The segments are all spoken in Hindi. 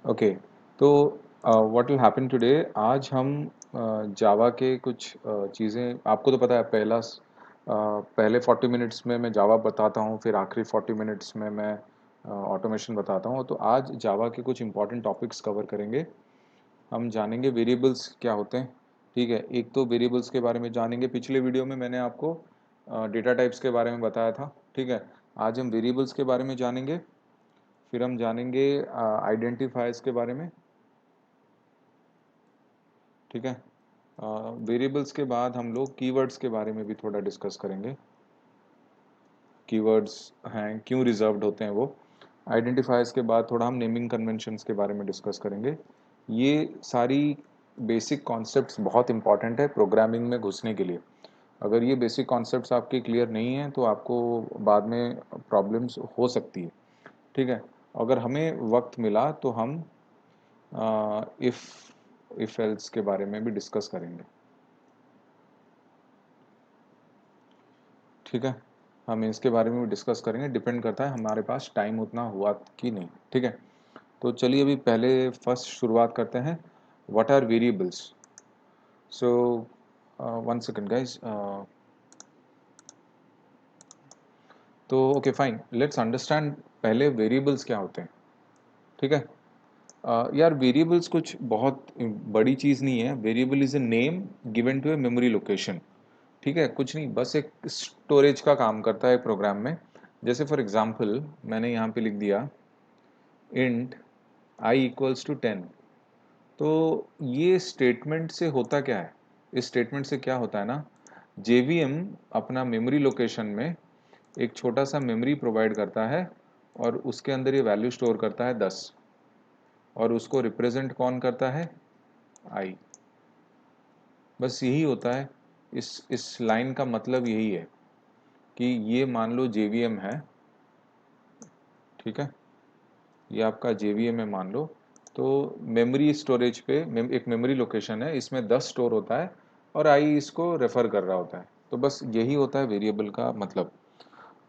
ओके। तो व्हाट विल हैपन टुडे, आज हम जावा के कुछ चीज़ें, आपको तो पता है पहले 40 मिनट्स में मैं जावा बताता हूँ, फिर आखिरी 40 मिनट्स में मैं ऑटोमेशन बताता हूँ। तो आज जावा के कुछ इंपॉर्टेंट टॉपिक्स कवर करेंगे। हम जानेंगे वेरिएबल्स क्या होते हैं। ठीक है, एक तो वेरिएबल्स के बारे में जानेंगे। पिछले वीडियो में मैंने आपको डेटा टाइप्स के बारे में बताया था। ठीक है, आज हम वेरिएबल्स के बारे में जानेंगे। फिर हम जानेंगे आइडेंटिफायर्स के बारे में। ठीक है, वेरिएबल्स के बाद हम लोग कीवर्ड्स के बारे में भी थोड़ा डिस्कस करेंगे। कीवर्ड्स हैं, क्यों रिजर्व्ड होते हैं वो। आइडेंटिफायर्स के बाद थोड़ा हम नेमिंग कन्वेंशंस के बारे में डिस्कस करेंगे। ये सारी बेसिक कॉन्सेप्ट्स बहुत इंपॉर्टेंट है प्रोग्रामिंग में घुसने के लिए। अगर ये बेसिक कॉन्सेप्ट्स आपके क्लियर नहीं हैं तो आपको बाद में प्रॉब्लम्स हो सकती है। ठीक है, अगर हमें वक्त मिला तो हम इफ़ एल्स के बारे में भी डिस्कस करेंगे। ठीक है, हम इसके बारे में भी डिस्कस करेंगे। डिपेंड करता है हमारे पास टाइम उतना हुआ कि नहीं। ठीक है, तो चलिए अभी पहले फर्स्ट शुरुआत करते हैं। What are variables? So one second guys. तो ओके फाइन, लेट्स अंडरस्टैंड पहले वेरिएबल्स क्या होते हैं। ठीक है, यार वेरिएबल्स कुछ बहुत बड़ी चीज़ नहीं है। Variable is a name given to a memory location. ठीक है, कुछ नहीं, बस एक स्टोरेज का काम करता है प्रोग्राम में। जैसे फॉर एग्जांपल मैंने यहाँ पे लिख दिया इंट आई इक्वल्स टू 10। तो ये स्टेटमेंट से होता क्या है, इस स्टेटमेंट से क्या होता है ना, जेवीएम अपना मेमोरी लोकेशन में एक छोटा सा मेमोरी प्रोवाइड करता है और उसके अंदर ये वैल्यू स्टोर करता है 10, और उसको रिप्रेजेंट कौन करता है, आई। बस यही होता है। इस लाइन का मतलब यही है कि ये मान लो जेवीएम है। ठीक है, ये आपका जेवीएम है मान लो। तो मेमोरी स्टोरेज पे एक मेमोरी लोकेशन है, इसमें 10 स्टोर होता है और आई इसको रेफर कर रहा होता है। तो बस यही होता है वेरिएबल का मतलब।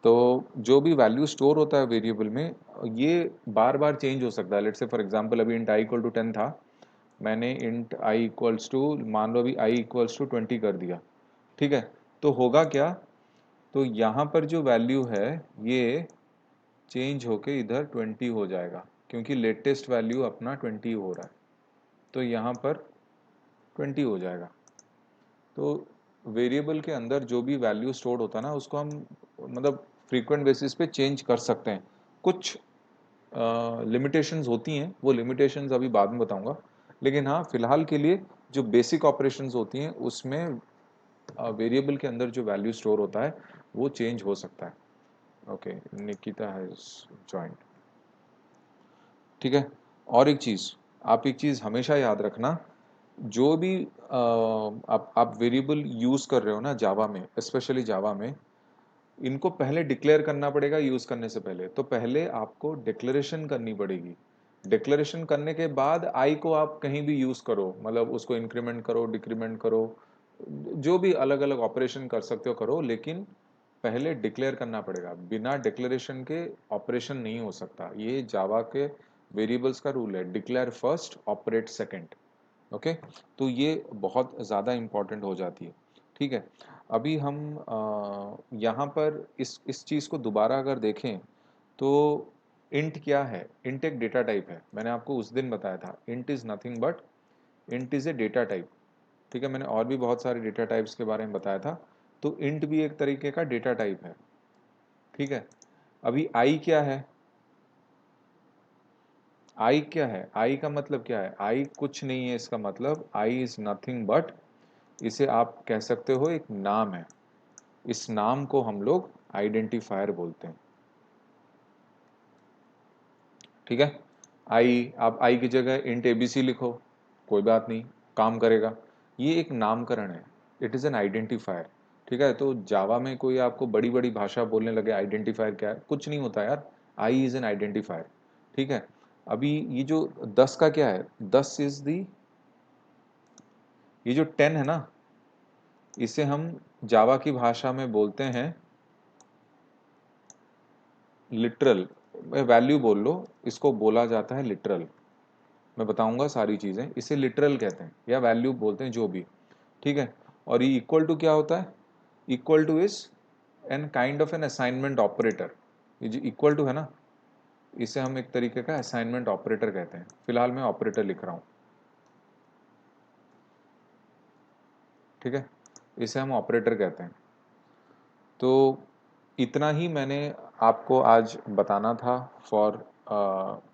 तो जो भी वैल्यू स्टोर होता है वेरिएबल में, ये बार बार चेंज हो सकता है। लेट्स से फॉर एग्जांपल अभी इंट आई इक्वल टू 10 था, मैंने इंट आई इक्वल्स टू मान लो अभी आई इक्वल्स टू 20 कर दिया। ठीक है, तो होगा क्या, तो यहाँ पर जो वैल्यू है ये चेंज होके इधर 20 हो जाएगा, क्योंकि लेटेस्ट वैल्यू अपना 20 हो रहा है। तो यहाँ पर 20 हो जाएगा। तो वेरिएबल के अंदर जो भी वैल्यू स्टोर्ड होता है ना, उसको हम मतलब फ्रीक्वेंट बेसिस पे चेंज कर सकते हैं। कुछ लिमिटेशंस होती हैं, वो लिमिटेशंस अभी बाद में बताऊंगा। लेकिन हाँ, फिलहाल के लिए जो बेसिक ऑपरेशंस होती हैं उसमें वेरिएबल के अंदर जो वैल्यू स्टोर होता है वो चेंज हो सकता है। Okay, Nikita has joined. ठीक है, और एक चीज़, आप एक चीज़ हमेशा याद रखना, जो भी आप वेरिएबल यूज़ कर रहे हो ना जावा में, स्पेशली जावा में, इनको पहले डिक्लेयर करना पड़ेगा यूज़ करने से पहले। तो पहले आपको डिक्लेरेशन करनी पड़ेगी। डिक्लेरेशन करने के बाद आई को आप कहीं भी यूज़ करो, मतलब उसको इंक्रीमेंट करो, डिक्रीमेंट करो, जो भी अलग अलग ऑपरेशन कर सकते हो करो, लेकिन पहले डिक्लेयर करना पड़ेगा। बिना डिक्लेरेशन के ऑपरेशन नहीं हो सकता। ये जावा के वेरिएबल्स का रूल है, declare first operate second. Okay, तो ये बहुत ज़्यादा इम्पॉर्टेंट हो जाती है। ठीक है, अभी हम यहाँ पर इस चीज़ को दोबारा अगर देखें तो इंट क्या है, इंट एक डेटा टाइप है। मैंने आपको उस दिन बताया था int is nothing but int is a data type. ठीक है, मैंने और भी बहुत सारे डेटा टाइप्स के बारे में बताया था। तो इंट भी एक तरीके का डेटा टाइप है। ठीक है, अभी आई क्या है, आई क्या है, आई का मतलब क्या है, आई कुछ नहीं है। इसका मतलब आई इज नथिंग बट, इसे आप कह सकते हो एक नाम है। इस नाम को हम लोग आइडेंटिफायर बोलते हैं। ठीक है, आई, आप आई की जगह इंट एबीसी लिखो, कोई बात नहीं, काम करेगा। ये एक नामकरण है, इट इज़ एन आइडेंटिफायर। ठीक है, तो जावा में कोई आपको बड़ी बड़ी भाषा बोलने लगे आइडेंटिफायर क्या है, कुछ नहीं होता यार। I is an identifier. ठीक है, अभी ये जो 10 का क्या है, 10 इज दी, ये जो 10 है ना, इसे हम जावा की भाषा में बोलते हैं लिटरल। वैल्यू बोल लो, इसको बोला जाता है लिटरल। मैं बताऊंगा सारी चीज़ें। इसे लिटरल कहते हैं या वैल्यू बोलते हैं, जो भी, ठीक है। और ये इक्वल टू क्या होता है? Equal two is an kind of an assignment operator. ये जो इक्वल टू है ना, इसे हम एक तरीके का असाइनमेंट ऑपरेटर कहते हैं। फिलहाल मैं ऑपरेटर लिख रहा हूँ, ठीक है, इसे हम ऑपरेटर कहते हैं। तो इतना ही मैंने आपको आज बताना था फॉर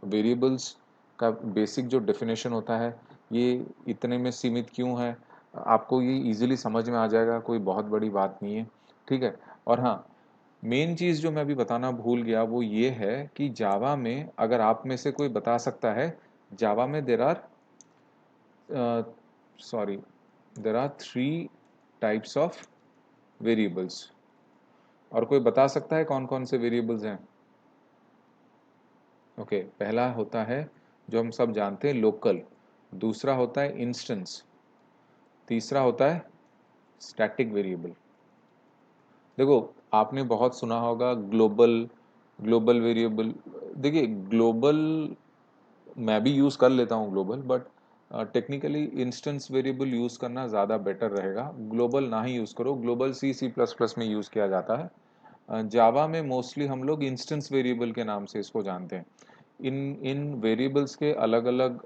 वेरिएबल्स का बेसिक जो डेफिनेशन होता है, ये इतने में सीमित क्यों है, आपको ये इजीली समझ में आ जाएगा, कोई बहुत बड़ी बात नहीं है, ठीक है। और हाँ, मेन चीज़ जो मैं अभी बताना भूल गया वो ये है कि जावा में, अगर आप में से कोई बता सकता है, जावा में there are sorry there are 3 types of variables. और कोई बता सकता है कौन कौन से वेरिएबल्स हैं? ओके, पहला होता है जो हम सब जानते हैं, लोकल। दूसरा होता है इंस्टेंस। तीसरा होता है स्टैटिक वेरिएबल। देखो, आपने बहुत सुना होगा ग्लोबल, ग्लोबल वेरिएबल। देखिए, ग्लोबल मैं भी यूज़ कर लेता हूँ global, but technically instance variable use करना ज़्यादा बेटर रहेगा। ग्लोबल ना ही यूज़ करो, ग्लोबल C++ में यूज़ किया जाता है। जावा में मोस्टली हम लोग इंस्टेंस वेरिएबल के नाम से इसको जानते हैं। इन इन वेरिएबल्स के अलग अलग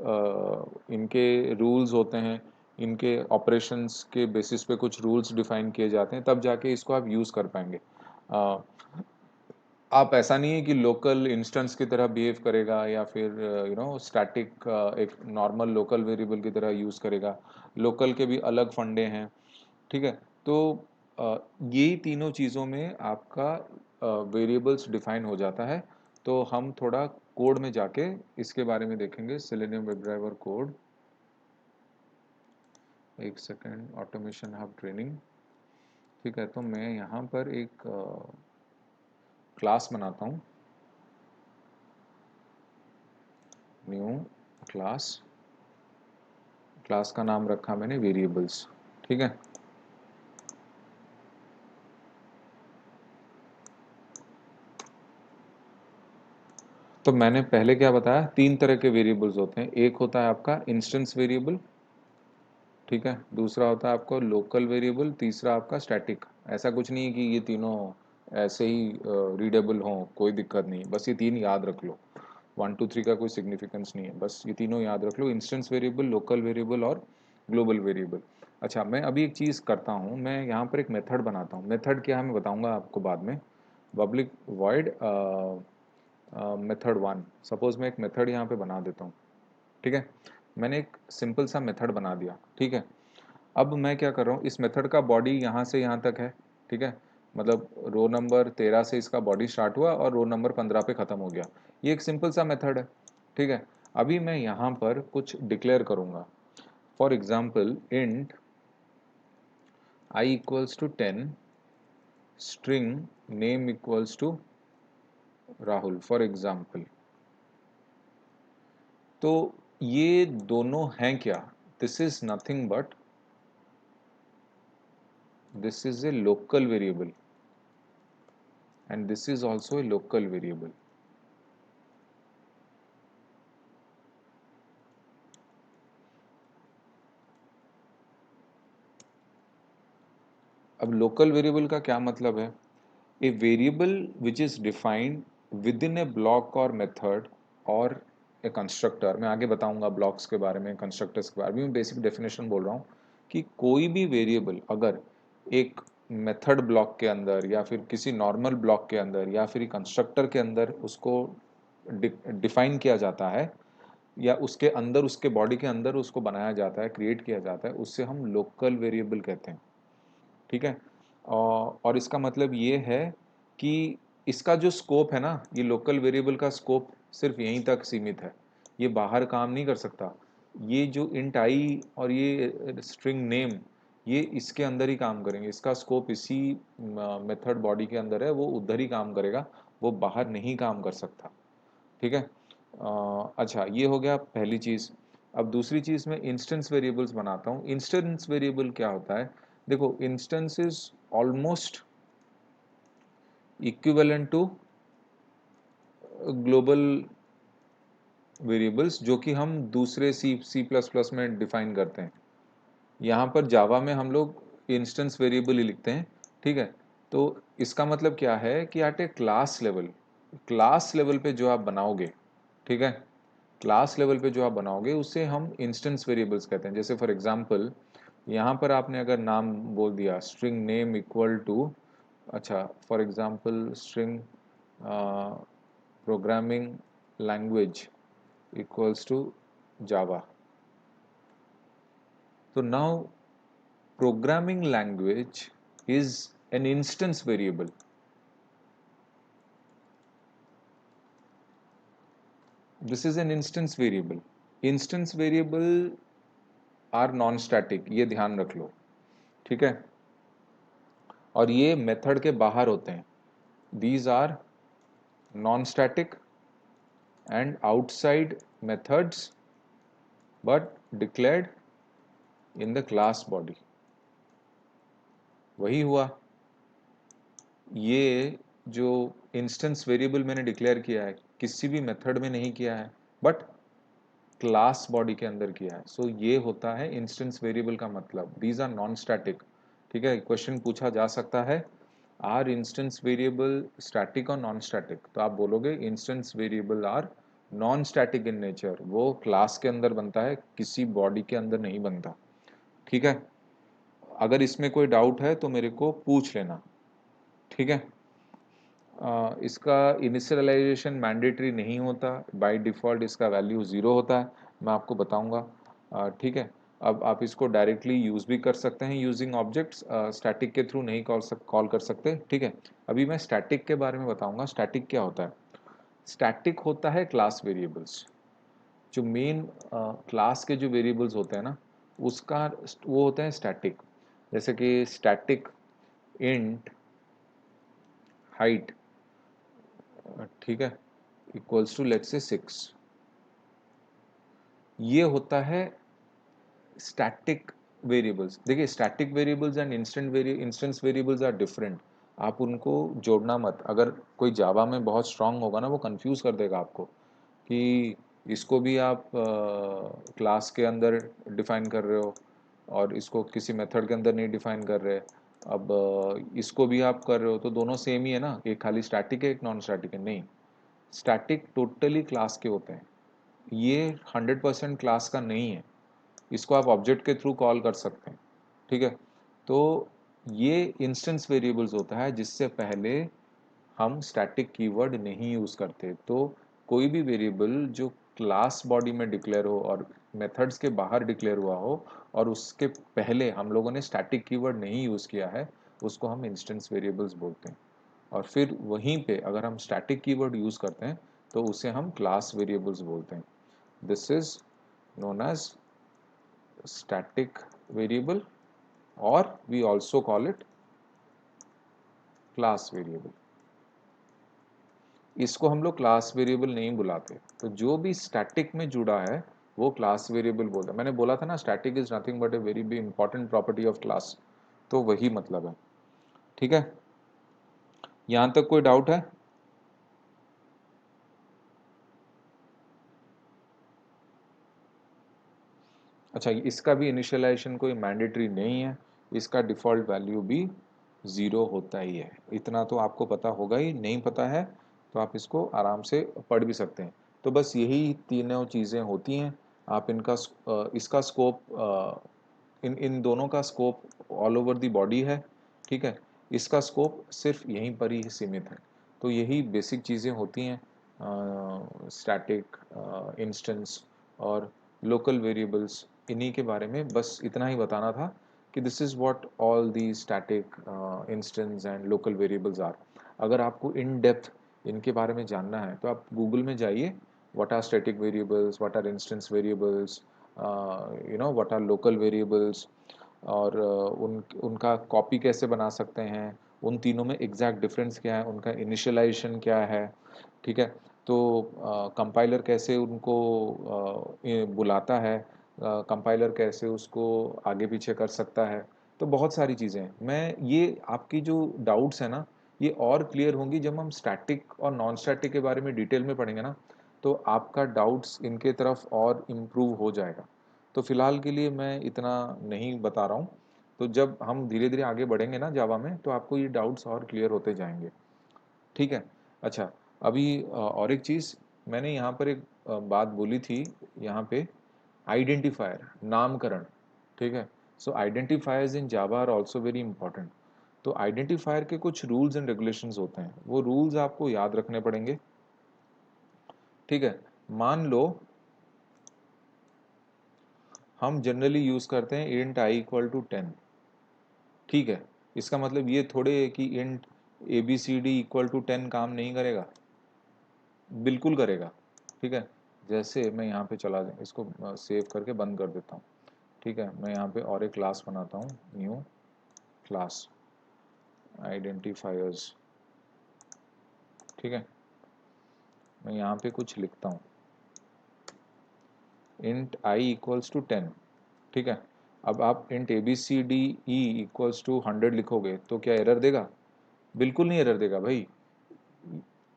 इनके रूल्स होते हैं, इनके ऑपरेशंस के बेसिस पे कुछ रूल्स डिफाइन किए जाते हैं, तब जाके इसको आप यूज़ कर पाएंगे। अ, आप ऐसा नहीं है कि लोकल इंस्टेंस की तरह बिहेव करेगा या फिर स्टैटिक एक नॉर्मल लोकल वेरिएबल की तरह यूज़ करेगा। लोकल के भी अलग फंडे हैं, ठीक है। तो यही तीनों चीज़ों में आपका वेरिएबल्स डिफाइन हो जाता है। तो हम थोड़ा कोड में जाके इसके बारे में देखेंगे। सेलेनियम वेबड्राइवर कोड, एक सेकेंड, ऑटोमेशन हब ट्रेनिंग, ठीक है। तो मैं यहाँ पर एक क्लास बनाता हूँ, न्यू क्लास। क्लास का नाम रखा मैंने वेरिएबल्स, ठीक है। तो मैंने पहले क्या बताया, 3 तरह के वेरिएबल्स होते हैं। एक होता है आपका इंस्टेंस वेरिएबल, ठीक है। दूसरा होता है आपको लोकल वेरिएबल, तीसरा आपका स्टैटिक। ऐसा कुछ नहीं है कि ये तीनों ऐसे ही रीडेबल हों, कोई दिक्कत नहीं, बस ये 3 याद रख लो। 1 2 3 का कोई सिग्निफिकेंस नहीं है, बस ये तीनों याद रख लो, इंस्टेंस वेरिएबल, लोकल वेरिएबल और ग्लोबल वेरिएबल। अच्छा, मैं अभी एक चीज़ करता हूँ, मैं यहाँ पर एक मेथड बनाता हूँ। मेथड क्या है मैं बताऊँगा आपको बाद में। पब्लिक वॉइड मेथड 1, सपोज मैं एक मेथड यहाँ पे बना देता हूँ, ठीक है। मैंने एक सिंपल सा मेथड बना दिया, ठीक है। अब मैं क्या कर रहा हूँ, इस मेथड का बॉडी यहाँ से यहाँ तक है, ठीक है। मतलब रो नंबर 13 से इसका बॉडी स्टार्ट हुआ और रो नंबर 15 पे ख़त्म हो गया। ये एक सिंपल सा मेथड है, ठीक है। अभी मैं यहाँ पर कुछ डिक्लेयर करूँगा। For example int I equals to 10, string name equals to Rahul, for example. तो ये दोनों हैं क्या? This is nothing but this is a local variable and this is also a local variable. अब local variable का क्या मतलब है? A variable which is defined within a block or method or a constructor। मैं आगे बताऊंगा ब्लॉक्स के बारे में, कंस्ट्रक्टर्स के बारे में। मैं बेसिक डेफिनेशन बोल रहा हूँ कि कोई भी वेरिएबल अगर एक मेथड ब्लॉक के अंदर या फिर किसी नॉर्मल ब्लॉक के अंदर या फिर कंस्ट्रक्टर के अंदर उसको डिफाइन किया जाता है, या उसके अंदर, उसके बॉडी के अंदर उसको बनाया जाता है, क्रिएट किया जाता है, उससे हम लोकल वेरिएबल कहते हैं, ठीक है। और इसका मतलब ये है कि इसका जो स्कोप है ना, ये लोकल वेरिएबल का स्कोप सिर्फ यहीं तक सीमित है, ये बाहर काम नहीं कर सकता। ये जो इंट आई और ये स्ट्रिंग नेम, ये इसके अंदर ही काम करेंगे, इसका स्कोप इसी मेथड बॉडी के अंदर है, वो उधर ही काम करेगा, वो बाहर नहीं काम कर सकता, ठीक है। अच्छा, ये हो गया पहली चीज़। अब दूसरी चीज़ में इंस्टेंस वेरिएबल्स बनाता हूँ। इंस्टेंस वेरिएबल क्या होता है? देखो, instance is almost equivalent to global variables जो कि हम दूसरे सी प्लस प्लस में डिफाइन करते हैं। यहाँ पर जावा में हम लोग इंस्टेंस वेरिएबल ही लिखते हैं, ठीक है। तो इसका मतलब क्या है कि एट ए क्लास लेवल पे जो आप बनाओगे, ठीक है, क्लास लेवल पे जो आप बनाओगे उसे हम इंस्टेंस वेरिएबल्स कहते हैं। जैसे फॉर एग्जांपल यहाँ पर आपने अगर नाम बोल दिया स्ट्रिंग नेम इक्वल टू, अच्छा for example string programming language equals to Java, तो now programming language is an instance variable. This is an instance variable. Instance variable are non-static, ये ध्यान रख लो, ठीक है। और ये मेथड के बाहर होते हैं। These are non-static and outside methods but declared in the class body. वही हुआ, ये जो इंस्टेंस वेरिएबल मैंने डिक्लेयर किया है किसी भी मेथड में नहीं किया है बट क्लास बॉडी के अंदर किया है। सो ये होता है इंस्टेंस वेरिएबल का मतलब, दीज आर नॉन स्टैटिक, ठीक है। क्वेश्चन पूछा जा सकता है आर इंस्टेंस वेरिएबल स्टैटिक और नॉन स्टैटिक, तो आप बोलोगे instance variable are non static in nature, वो क्लास के अंदर बनता है किसी बॉडी के अंदर नहीं बनता, ठीक है। अगर इसमें कोई डाउट है तो मेरे को पूछ लेना, ठीक है। इसका इनिशियलाइजेशन मैंडेटरी नहीं होता, बाय डिफ़ॉल्ट इसका वैल्यू 0 होता है, मैं आपको बताऊंगा, ठीक है। अब आप इसको डायरेक्टली यूज़ भी कर सकते हैं यूजिंग ऑब्जेक्ट्स, स्टैटिक के थ्रू नहीं कॉल कर सकते, ठीक है। अभी मैं स्टैटिक के बारे में बताऊंगा। स्टैटिक क्या होता है? स्टैटिक होता है क्लास वेरिएबल्स, जो मेन क्लास के जो वेरिएबल्स होते हैं ना उसका वो होते हैं स्टैटिक। जैसे कि स्टैटिक इंट हाइट, ठीक है, इक्वल्स टू लेट्स से 6, ये होता है स्टैटिक वेरिएबल्स। देखिए static variables and instance variables are different, आप उनको जोड़ना मत। अगर कोई जावा में बहुत स्ट्रांग होगा ना वो कंफ्यूज कर देगा आपको कि इसको भी आप क्लास के अंदर डिफाइन कर रहे हो और इसको किसी मेथड के अंदर नहीं डिफाइन कर रहे। अब इसको भी आप कर रहे हो तो दोनों सेम ही है ना, एक खाली स्टैटिक है एक नॉन स्टैटिक है, नहीं, स्टैटिक टोटली क्लास के होते हैं, ये 100% क्लास का नहीं है, इसको आप ऑब्जेक्ट के थ्रू कॉल कर सकते हैं, ठीक है। तो ये इंस्टेंस वेरिएबल्स होता है जिससे पहले हम स्टैटिक कीवर्ड नहीं यूज़ करते। तो कोई भी वेरिएबल जो क्लास बॉडी में डिक्लेयर हो और मेथड्स के बाहर डिक्लेयर हुआ हो और उसके पहले हम लोगों ने स्टैटिक कीवर्ड नहीं यूज़ किया है उसको हम इंस्टेंस वेरिएबल्स बोलते हैं। और फिर वहीं पे अगर हम स्टैटिक कीवर्ड यूज़ करते हैं तो उसे हम क्लास वेरिएबल्स बोलते हैं। This is known as static variable or we also call it class variable। इसको हम लोग क्लास वेरिएबल नहीं बुलाते, तो जो भी स्टैटिक में जुड़ा है वो क्लास वेरिएबल बोलते हैं। मैंने बोला था ना static is nothing but a very be important property of class, तो वही मतलब है, ठीक है। यहां तक कोई डाउट है? अच्छा, इसका भी इनिशियलाइजेशन कोई मैंडेटरी नहीं है, इसका डिफ़ॉल्ट वैल्यू भी 0 होता ही है, इतना तो आपको पता होगा ही। नहीं पता है तो आप इसको आराम से पढ़ भी सकते हैं। तो बस यही तीनों चीज़ें होती हैं। आप इनका इसका स्कोप, इन इन दोनों का scope all over the body है, ठीक है। इसका स्कोप सिर्फ यहीं पर ही सीमित है। तो यही बेसिक चीज़ें होती हैं, स्टैटिक, इंस्टेंस और लोकल वेरिएबल्स, इन्हीं के बारे में बस इतना ही बताना था कि this is what all the static, instance and local variables are. अगर आपको इन डेप्थ इनके बारे में जानना है तो आप गूगल में जाइए, what are static variables, what are instance variables, what are local variables, और उनका कॉपी कैसे बना सकते हैं, उन तीनों में एग्जैक्ट डिफरेंस क्या है, उनका इनिशियलाइजेशन क्या है, ठीक है। तो कंपाइलर कैसे उनको बुलाता है, कंपाइलर कैसे उसको आगे पीछे कर सकता है, तो बहुत सारी चीज़ें हैं। मैं ये आपकी जो डाउट्स हैं ना ये और क्लियर होंगी जब हम स्टैटिक और नॉन स्टैटिक के बारे में डिटेल में पढ़ेंगे ना, तो आपका डाउट्स इनके तरफ और इम्प्रूव हो जाएगा। तो फिलहाल के लिए मैं इतना नहीं बता रहा हूँ। तो जब हम धीरे धीरे आगे बढ़ेंगे ना जावा में, तो आपको ये डाउट्स और क्लियर होते जाएंगे। ठीक है। अच्छा, अभी और एक चीज़ मैंने यहाँ पर एक बात बोली थी यहाँ पे, आइडेंटिफायर, नामकरण। ठीक है। So identifiers in Java are also very important. तो आइडेंटिफायर के कुछ रूल्स एंड रेगुलेशंस होते हैं, वो रूल्स आपको याद रखने पड़ेंगे। ठीक है। मान लो हम जनरली यूज करते हैं इंट आई इक्वल टू 10। ठीक है। इसका मतलब ये थोड़े है कि int a b c d equal to 10 काम नहीं करेगा, बिल्कुल करेगा। ठीक है। जैसे मैं यहाँ पे चला जाए, इसको सेव करके बंद कर देता हूँ। ठीक है। मैं यहाँ पे और एक क्लास बनाता हूँ, न्यू क्लास आइडेंटिफायर्स। ठीक है। मैं यहाँ पे कुछ लिखता हूँ, इंट आई इक्वल्स टू 10। ठीक है। अब आप int a b c d e equals to 100 लिखोगे तो क्या एरर देगा? बिल्कुल नहीं एरर देगा भाई।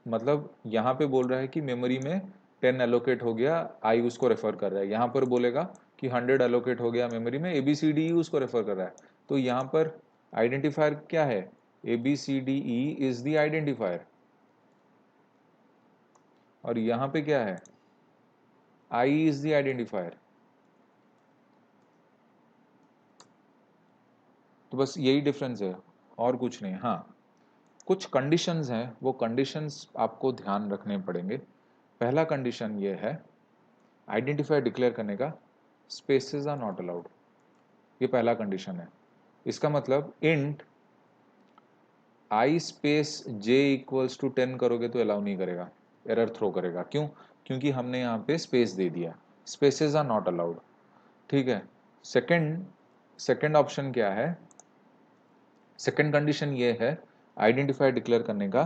मतलब यहाँ पे बोल रहा है कि मेमोरी में 10 एलोकेट हो गया, आई उसको रेफर कर रहा है। यहाँ पर बोलेगा कि 100 एलोकेट हो गया मेमोरी में, ए बी सी डी ई उसको रेफर कर रहा है। तो यहाँ पर आइडेंटिफायर क्या है? A b c d e is the identifier. और यहाँ पे क्या है? I is the identifier. तो बस यही डिफरेंस है और कुछ नहीं। हाँ, कुछ कंडीशंस हैं, वो कंडीशंस आपको ध्यान रखने पड़ेंगे। पहला कंडीशन ये है आइडेंटिफायर डिक्लेयर करने का, स्पेसेस आर नॉट अलाउड। ये पहला कंडीशन है। इसका मतलब int i space j equals to 10 करोगे तो अलाउ नहीं करेगा, एरर थ्रो करेगा। क्यों? क्योंकि हमने यहाँ पे स्पेस दे दिया, स्पेसेस आर नॉट अलाउड। ठीक है। सेकंड सेकंड ऑप्शन क्या है? सेकंड कंडीशन ये है आइडेंटिफायर डिक्लेयर करने का,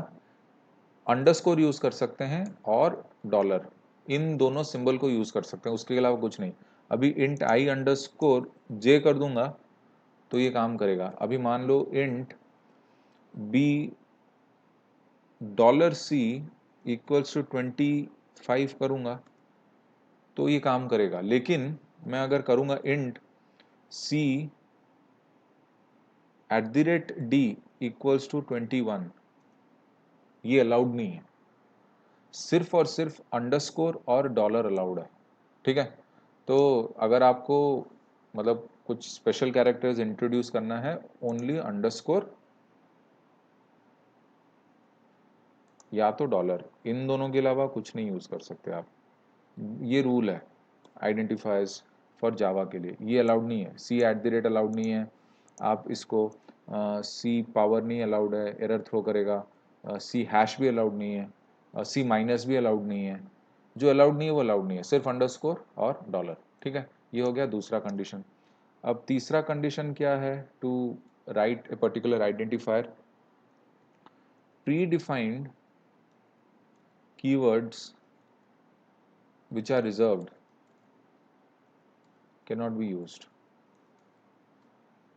अंडरस्कोर यूज कर सकते हैं और डॉलर, इन दोनों सिंबल को यूज कर सकते हैं, उसके अलावा कुछ नहीं। अभी इंट आई अंडरस्कोर जे कर दूंगा तो ये काम करेगा। अभी मान लो int B dollar C equals to 25 करूंगा तो ये काम करेगा। लेकिन मैं अगर करूंगा int c at the rate d equals to 21, ये अलाउड नहीं है। सिर्फ और सिर्फ अंडरस्कोर और डॉलर अलाउड है। ठीक है। तो अगर आपको मतलब कुछ स्पेशल कैरेक्टर्स इंट्रोड्यूस करना है, ओनली अंडरस्कोर या तो डॉलर, इन दोनों के अलावा कुछ नहीं यूज कर सकते आप। ये रूल है आइडेंटिफायर्स फॉर जावा के लिए, ये अलाउड नहीं है। C at the rate allowed नहीं है, आप इसको सी पावर नहीं अलाउड है, एरर थ्रो करेगा। सी हैश भी अलाउड नहीं है, सी माइनस भी अलाउड नहीं है। जो अलाउड नहीं है वो अलाउड नहीं है, सिर्फ अंडरस्कोर और डॉलर। ठीक है। ये हो गया दूसरा कंडीशन। अब तीसरा कंडीशन क्या है? To write a particular identifier, predefined keywords which are reserved cannot be used।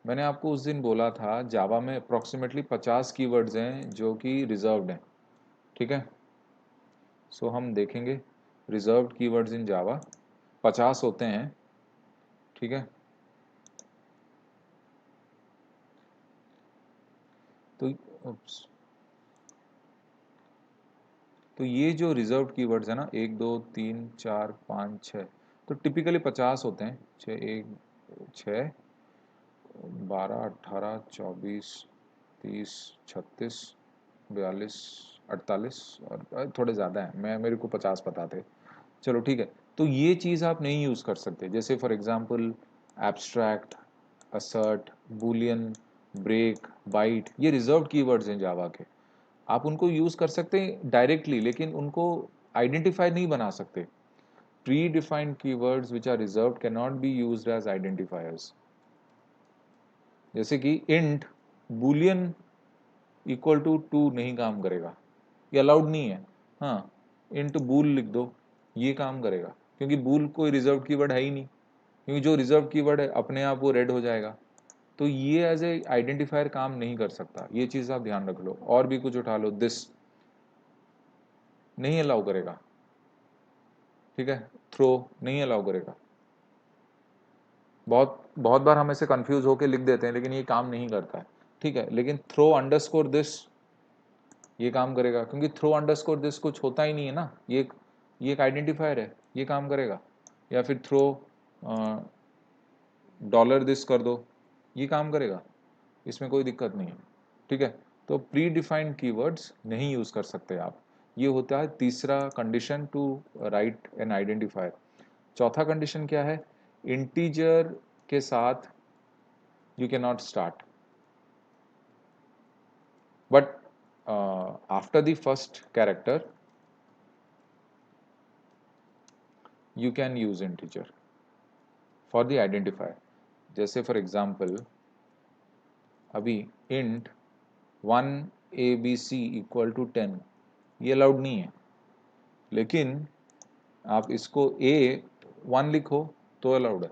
मैंने आपको उस दिन बोला था जावा में अप्रोक्सीमेटली 50 कीवर्ड्स हैं जो कि रिजर्व्ड हैं। ठीक है। सो हम देखेंगे रिजर्व्ड कीवर्ड्स इन जावा 50 होते हैं। ठीक है। तो उप्स, तो ये जो रिजर्व्ड कीवर्ड्स है ना, 1 2 3 4 5 6, तो टिपिकली 50 होते हैं। 6 12 18 24 30 36 42 48 और थोड़े ज़्यादा हैं, मैं मेरे को 50 पता थे। चलो ठीक है। तो ये चीज़ आप नहीं यूज़ कर सकते, जैसे for example abstract, assert, boolean, break, byte, ये रिजर्व्ड कीवर्ड्स हैं जावा के। आप उनको यूज़ कर सकते हैं डायरेक्टली, लेकिन उनको आइडेंटिफाई नहीं बना सकते। Predefined keywords which are reserved can not be used as identifiers. जैसे कि इंट बूलियन इक्वल टू 2 नहीं काम करेगा, ये अलाउड नहीं है। हाँ, इंट बूल लिख दो, ये काम करेगा, क्योंकि बूल कोई रिजर्व कीवर्ड है ही नहीं। क्योंकि जो रिजर्व कीवर्ड है अपने आप वो रेड हो जाएगा। तो ये एज ए आइडेंटिफायर काम नहीं कर सकता, ये चीज़ आप ध्यान रख लो। और भी कुछ उठा लो, दिस नहीं अलाउ करेगा। ठीक है, थ्रो नहीं अलाउ करेगा। बहुत बहुत बार हम ऐसे कंफ्यूज होके लिख देते हैं, लेकिन ये काम नहीं करता है। ठीक है, लेकिन थ्रो अंडरस्कोर दिस ये काम करेगा, क्योंकि थ्रो अंडरस्कोर दिस कुछ होता ही नहीं है ना, ये एक आइडेंटिफायर है, ये काम करेगा। या फिर थ्रो डॉलर दिस कर दो, ये काम करेगा, इसमें कोई दिक्कत नहीं है। ठीक है, तो प्री डिफाइंड कीवर्ड्स नहीं यूज कर सकते आप। ये होता है तीसरा condition to write an identifier. चौथा कंडीशन क्या है? इंटीजर के साथ you cannot start, but after the first character you can use integer for the identifier. जैसे फॉर एग्जाम्पल अभी int 1 abc इक्वल टू 10 ये अलाउड नहीं है, लेकिन आप इसको a 1 लिखो तो अलाउड है।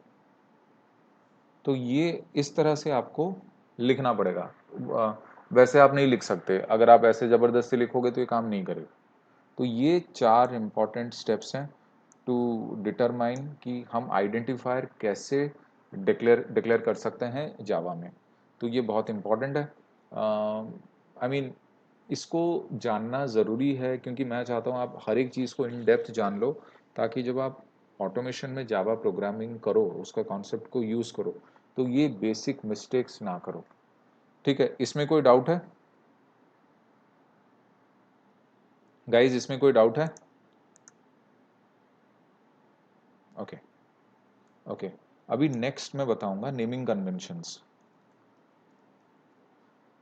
तो ये इस तरह से आपको लिखना पड़ेगा। वैसे आप नहीं लिख सकते, अगर आप ऐसे ज़बरदस्ती लिखोगे तो ये काम नहीं करेगा। तो ये 4 इम्पॉर्टेंट स्टेप्स हैं टू डिटरमाइन कि हम आइडेंटिफायर कैसे डिक्लेयर कर सकते हैं जावा में। तो ये बहुत इम्पॉर्टेंट है। आई मीन इसको जानना ज़रूरी है, क्योंकि मैं चाहता हूँ आप हर एक चीज़ को इन डेप्थ जान लो, ताकि जब आप ऑटोमेशन में जावा प्रोग्रामिंग करो, उसका कॉन्सेप्ट को यूज़ करो, तो ये बेसिक मिस्टेक्स ना करो। ठीक है, इसमें कोई डाउट है गाइज? इसमें कोई डाउट है? ओके ओके, अभी नेक्स्ट मैं बताऊंगा नेमिंग कन्वेंशंस।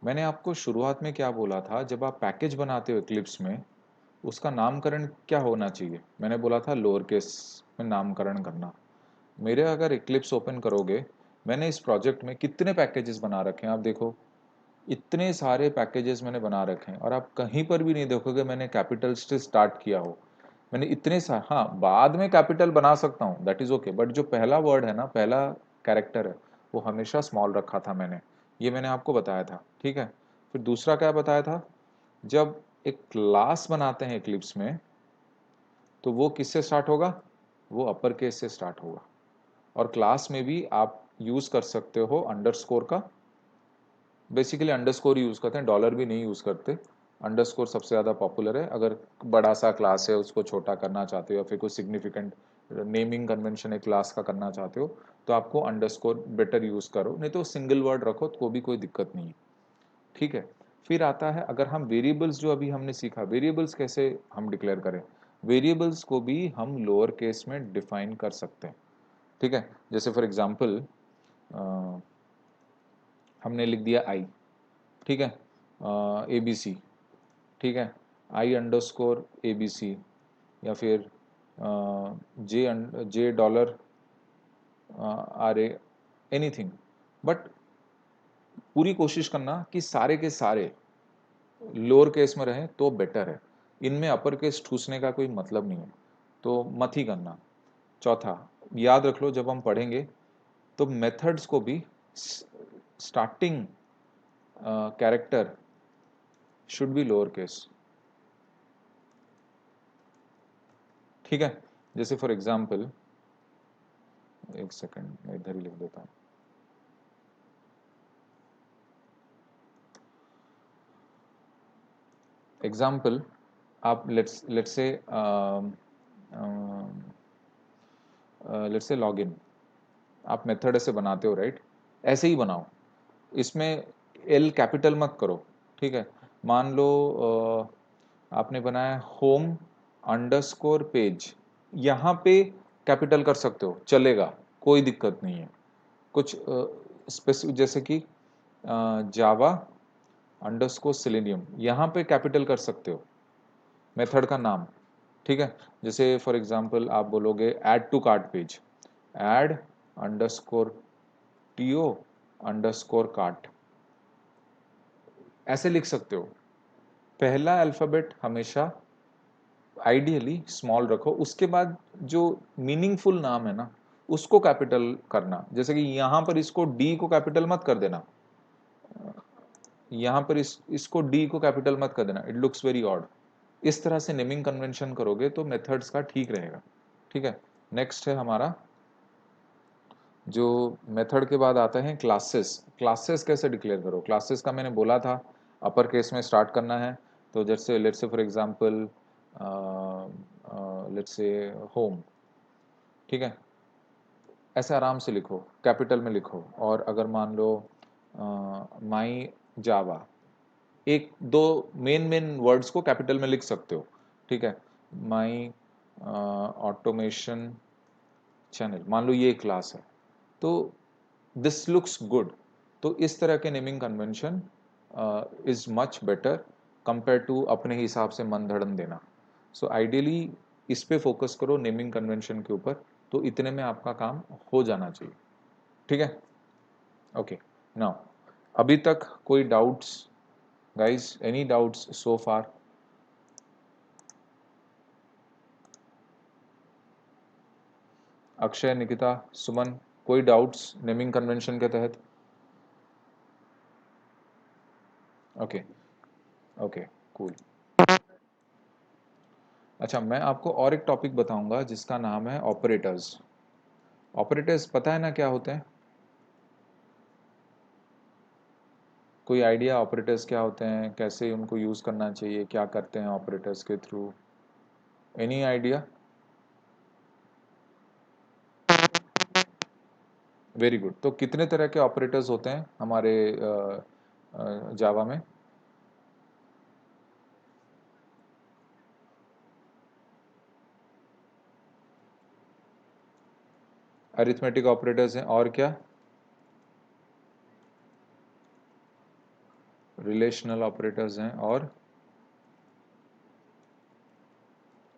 मैंने आपको शुरुआत में क्या बोला था, जब आप पैकेज बनाते हो इक्लिप्स में, उसका नामकरण क्या होना चाहिए? मैंने बोला था लोअर केस में नामकरण करना। मेरे अगर इक्लिप्स ओपन करोगे, मैंने इस प्रोजेक्ट में कितने पैकेजेस बना रखे हैं आप देखो, इतने सारे पैकेजेस मैंने बना रखे हैं, और आप कहीं पर भी नहीं देखोगे मैंने कैपिटल से स्टार्ट किया हो। मैंने इतने सारे, हाँ बाद में कैपिटल बना सकता हूँ, दैट इज ओके, बट जो पहला वर्ड है ना, पहला कैरेक्टर है, वो हमेशा स्मॉल रखा था मैंने। ये मैंने आपको बताया था। ठीक है, फिर दूसरा क्या बताया था, जब एक क्लास बनाते हैं इक्लिप्स में, तो वो किससे स्टार्ट होगा? वो अपर केस से स्टार्ट होगा। और क्लास में भी आप यूज कर सकते हो अंडरस्कोर का, बेसिकली अंडरस्कोर यूज करते हैं, डॉलर भी नहीं यूज करते। अंडरस्कोर सबसे ज़्यादा पॉपुलर है। अगर बड़ा सा क्लास है, उसको छोटा करना चाहते हो, या फिर कोई सिग्निफिकेंट नेमिंग कन्वेंशन एक क्लास का करना चाहते हो, तो आपको अंडरस्कोर बेटर यूज करो, नहीं तो सिंगल वर्ड रखो तो भी कोई दिक्कत नहीं है। ठीक है, फिर आता है, अगर हम वेरिएबल्स, जो अभी हमने सीखा वेरिएबल्स कैसे हम डिक्लेयर करें, वेरिएबल्स को भी हम लोअर केस में डिफाइन कर सकते हैं। ठीक है, जैसे फॉर एग्जांपल हमने लिख दिया आई, ठीक है, ए बी सी, ठीक है, आई अंडरस्कोर ए बी सी, या फिर J dollar R A, anything. But पूरी कोशिश करना कि सारे के सारे लोअर केस में रहें तो बेटर है। इनमें अपर केस ठूसने का कोई मतलब नहीं है, तो मत ही करना। चौथा, याद रख लो, जब हम पढ़ेंगे तो मेथड्स को भी starting character should be lower case. ठीक है, जैसे फॉर एग्जाम्पल, एक सेकंड मैं इधर ही लिख देता हूँ। एग्जाम्पल, आप लेट्स से लॉगिन आप मेथड ऐसे बनाते हो, राइट? ऐसे ही बनाओ, इसमें एल कैपिटल मत करो। ठीक है, मान लो आपने बनाया होम अंडरस्कोर पेज, यहाँ पे कैपिटल कर सकते हो, चलेगा, कोई दिक्कत नहीं है। कुछ स्पेसिफिक, जैसे कि जावा अंडरस्कोर सेलेनियम, यहाँ पे कैपिटल कर सकते हो मेथड का नाम। ठीक है, जैसे फॉर एग्जांपल आप बोलोगे add to cart page, add underscore TO underscore cart, ऐसे लिख सकते हो। पहला अल्फ़ाबेट हमेशा आइडियली स्मॉल रखो, उसके बाद जो मीनिंगफुल नाम है ना, उसको कैपिटल करना। जैसे कि यहाँ पर इसको डी को कैपिटल मत कर देना, यहाँ पर इसको डी को कैपिटल मत कर देना, इट लुक्स वेरी ऑड। इस तरह से नेमिंग कन्वेंशन करोगे तो मेथड्स का ठीक रहेगा। ठीक है। नेक्स्ट है हमारा जो मेथड के बाद आता है क्लासेस। क्लासेस कैसे डिक्लेयर करो? क्लासेस का मैंने बोला था अपर केस में स्टार्ट करना है। तो जैसे let's say for example let's say home, ठीक है, ऐसे आराम से लिखो, कैपिटल में लिखो। और अगर मान लो माई जावा, एक दो मेन मेन वर्ड्स को कैपिटल में लिख सकते हो, ठीक है। माई ऑटोमेशन चैनल, मान लो ये क्लास है, तो दिस लुक्स गुड। तो इस तरह के naming convention is much better compare to अपने हिसाब से मन धड़न देना। सो आइडियली इस पे फोकस करो, नेमिंग कन्वेंशन के ऊपर, तो इतने में आपका काम हो जाना चाहिए, ठीक है। ओके, नाउ अभी तक कोई doubts guys? Any doubts so far? Akshay, Nikita, Suman, कोई डाउट्स नेमिंग कन्वेंशन के तहत? Okay, okay, cool. अच्छा, मैं आपको और एक टॉपिक बताऊंगा जिसका नाम है ऑपरेटर्स। ऑपरेटर्स पता है ना क्या होते हैं? कोई आइडिया ऑपरेटर्स क्या होते हैं, कैसे उनको यूज़ करना चाहिए, क्या करते हैं ऑपरेटर्स के through? Any idea? Very good. तो कितने तरह के ऑपरेटर्स होते हैं हमारे जावा में? अरिथमेटिक ऑपरेटर्स हैं, और क्या? रिलेशनल ऑपरेटर्स हैं, और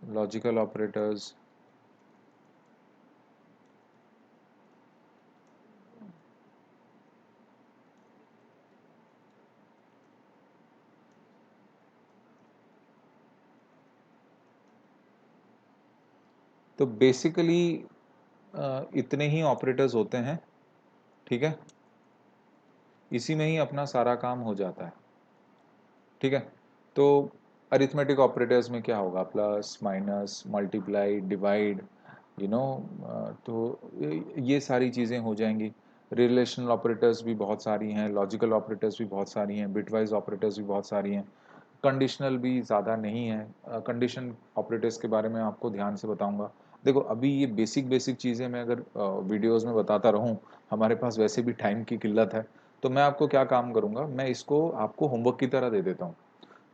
लॉजिकल ऑपरेटर्स। तो बेसिकली इतने ही ऑपरेटर्स होते हैं, ठीक है। इसी में ही अपना सारा काम हो जाता है, ठीक है। तो अरिथमेटिक ऑपरेटर्स में क्या होगा? Plus, minus, multiply, divide, you know, तो ये सारी चीज़ें हो जाएंगी। रिलेशनल ऑपरेटर्स भी बहुत सारी हैं, लॉजिकल ऑपरेटर्स भी बहुत सारी हैं, बिटवाइज ऑपरेटर्स भी बहुत सारी हैं, कंडीशनल भी ज़्यादा नहीं है। कंडीशन ऑपरेटर्स के बारे में आपको ध्यान से बताऊंगा। देखो, अभी ये बेसिक बेसिक चीज़ें मैं अगर वीडियोस में बताता रहूं, हमारे पास वैसे भी टाइम की किल्लत है, तो मैं आपको क्या काम करूंगा, मैं इसको आपको होमवर्क की तरह दे देता हूँ।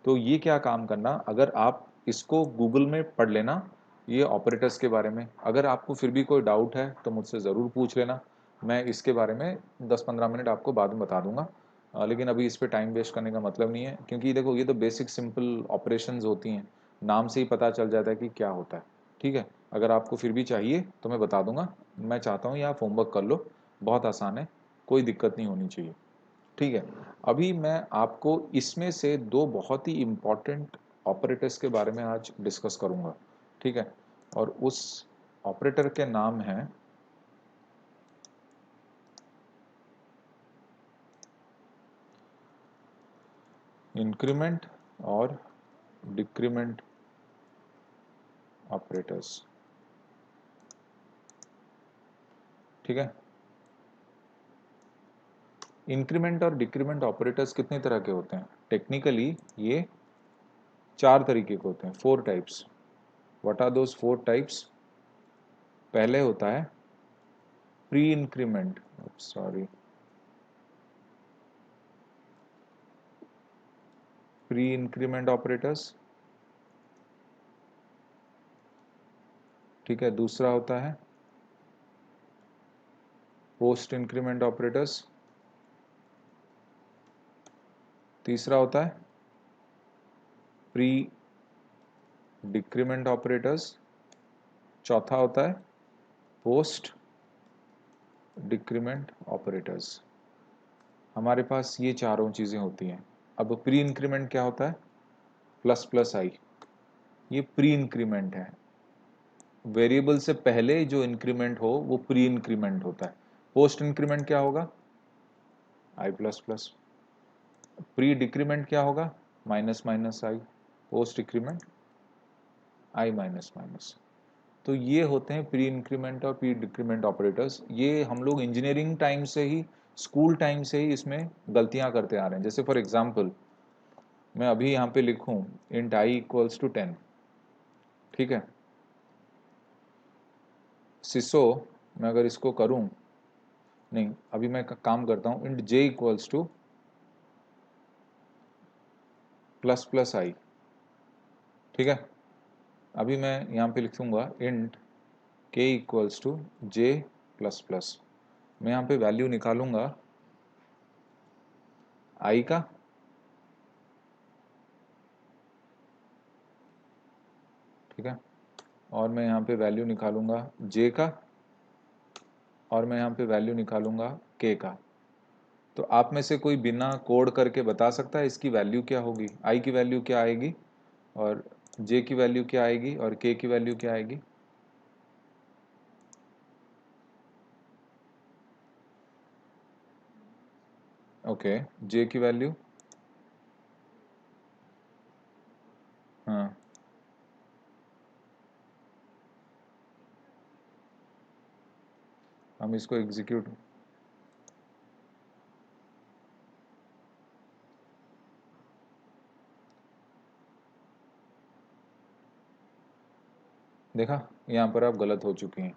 तो ये क्या काम करना, अगर आप इसको गूगल में पढ़ लेना ये ऑपरेटर्स के बारे में। अगर आपको फिर भी कोई डाउट है तो मुझसे ज़रूर पूछ लेना, मैं इसके बारे में 10-15 मिनट आपको बाद में बता दूंगा। लेकिन अभी इस पे टाइम वेस्ट करने का मतलब नहीं है, क्योंकि देखो ये तो बेसिक सिंपल ऑपरेशंस होती हैं, नाम से ही पता चल जाता है कि क्या होता है, ठीक है। अगर आपको फिर भी चाहिए तो मैं बता दूंगा। मैं चाहता हूँ ये आप होमवर्क कर लो, बहुत आसान है, कोई दिक्कत नहीं होनी चाहिए, ठीक है। अभी मैं आपको इसमें से दो बहुत ही इम्पॉर्टेंट ऑपरेटर्स के बारे में आज डिस्कस करूंगा, ठीक है। और उस ऑपरेटर के नाम है इंक्रीमेंट और डिक्रीमेंट ऑपरेटर्स, ठीक है। इंक्रीमेंट और डिक्रीमेंट ऑपरेटर्स कितने तरह के होते हैं? टेक्निकली ये चार तरीके के होते हैं, 4 types. What are those 4 types? पहले होता है pre increment, sorry, pre increment operators, ठीक है। दूसरा होता है पोस्ट इंक्रीमेंट ऑपरेटर्स। तीसरा होता है प्री डिक्रीमेंट ऑपरेटर्स। चौथा होता है पोस्ट डिक्रीमेंट ऑपरेटर्स। हमारे पास ये चारों चीज़ें होती हैं। अब प्री इंक्रीमेंट क्या होता है? प्लस प्लस आई, ये प्री इंक्रीमेंट है। वेरिएबल से पहले जो इंक्रीमेंट हो वो प्री इंक्रीमेंट होता है। पोस्ट इंक्रीमेंट क्या होगा? आई प्लस प्लस। प्री डिक्रीमेंट क्या होगा? माइनस माइनस आई। पोस्ट डिक्रीमेंट आई माइनस माइनस। तो ये होते हैं प्री इंक्रीमेंट और प्री डिक्रीमेंट ऑपरेटर्स। ये हम लोग इंजीनियरिंग टाइम से ही, स्कूल टाइम से ही इसमें गलतियां करते आ रहे हैं। जैसे फॉर एग्जांपल मैं अभी यहाँ पे लिखूं इंट आई इक्वल्स टू 10, ठीक है। सिसो मैं अगर इसको करूं, नहीं अभी मैं काम करता हूं int j equals to plus plus आई, ठीक है। अभी मैं यहाँ पे लिखूंगा int k equals to j plus plus. मैं यहाँ पे वैल्यू निकालूंगा आई का, ठीक है, और मैं यहाँ पे वैल्यू निकालूंगा जे का, और मैं यहाँ पे वैल्यू निकालूंगा के का। तो आप में से कोई बिना कोड करके बता सकता है इसकी वैल्यू क्या होगी, आई की वैल्यू क्या आएगी और जे की वैल्यू क्या आएगी और के की वैल्यू क्या आएगी? ओके, जे की वैल्यू, हाँ हम इसको एग्जीक्यूट, देखा यहाँ पर आप गलत हो चुकी हैं।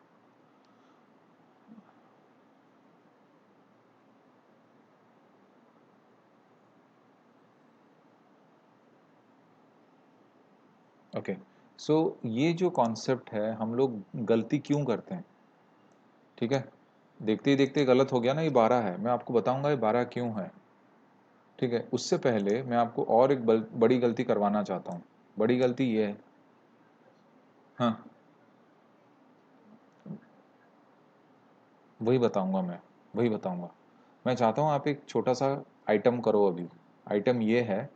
ओके, सो ये जो कॉन्सेप्ट है हम लोग गलती क्यों करते हैं, ठीक है। देखते ही देखते गलत हो गया ना, ये 12 है, मैं आपको बताऊंगा ये 12 क्यों है, ठीक है। उससे पहले मैं आपको और एक बड़ी गलती करवाना चाहता हूँ। बड़ी गलती ये है, हाँ वही बताऊंगा मैं, वही बताऊंगा। मैं चाहता हूँ आप एक छोटा सा आइटम करो अभी। आइटम ये है,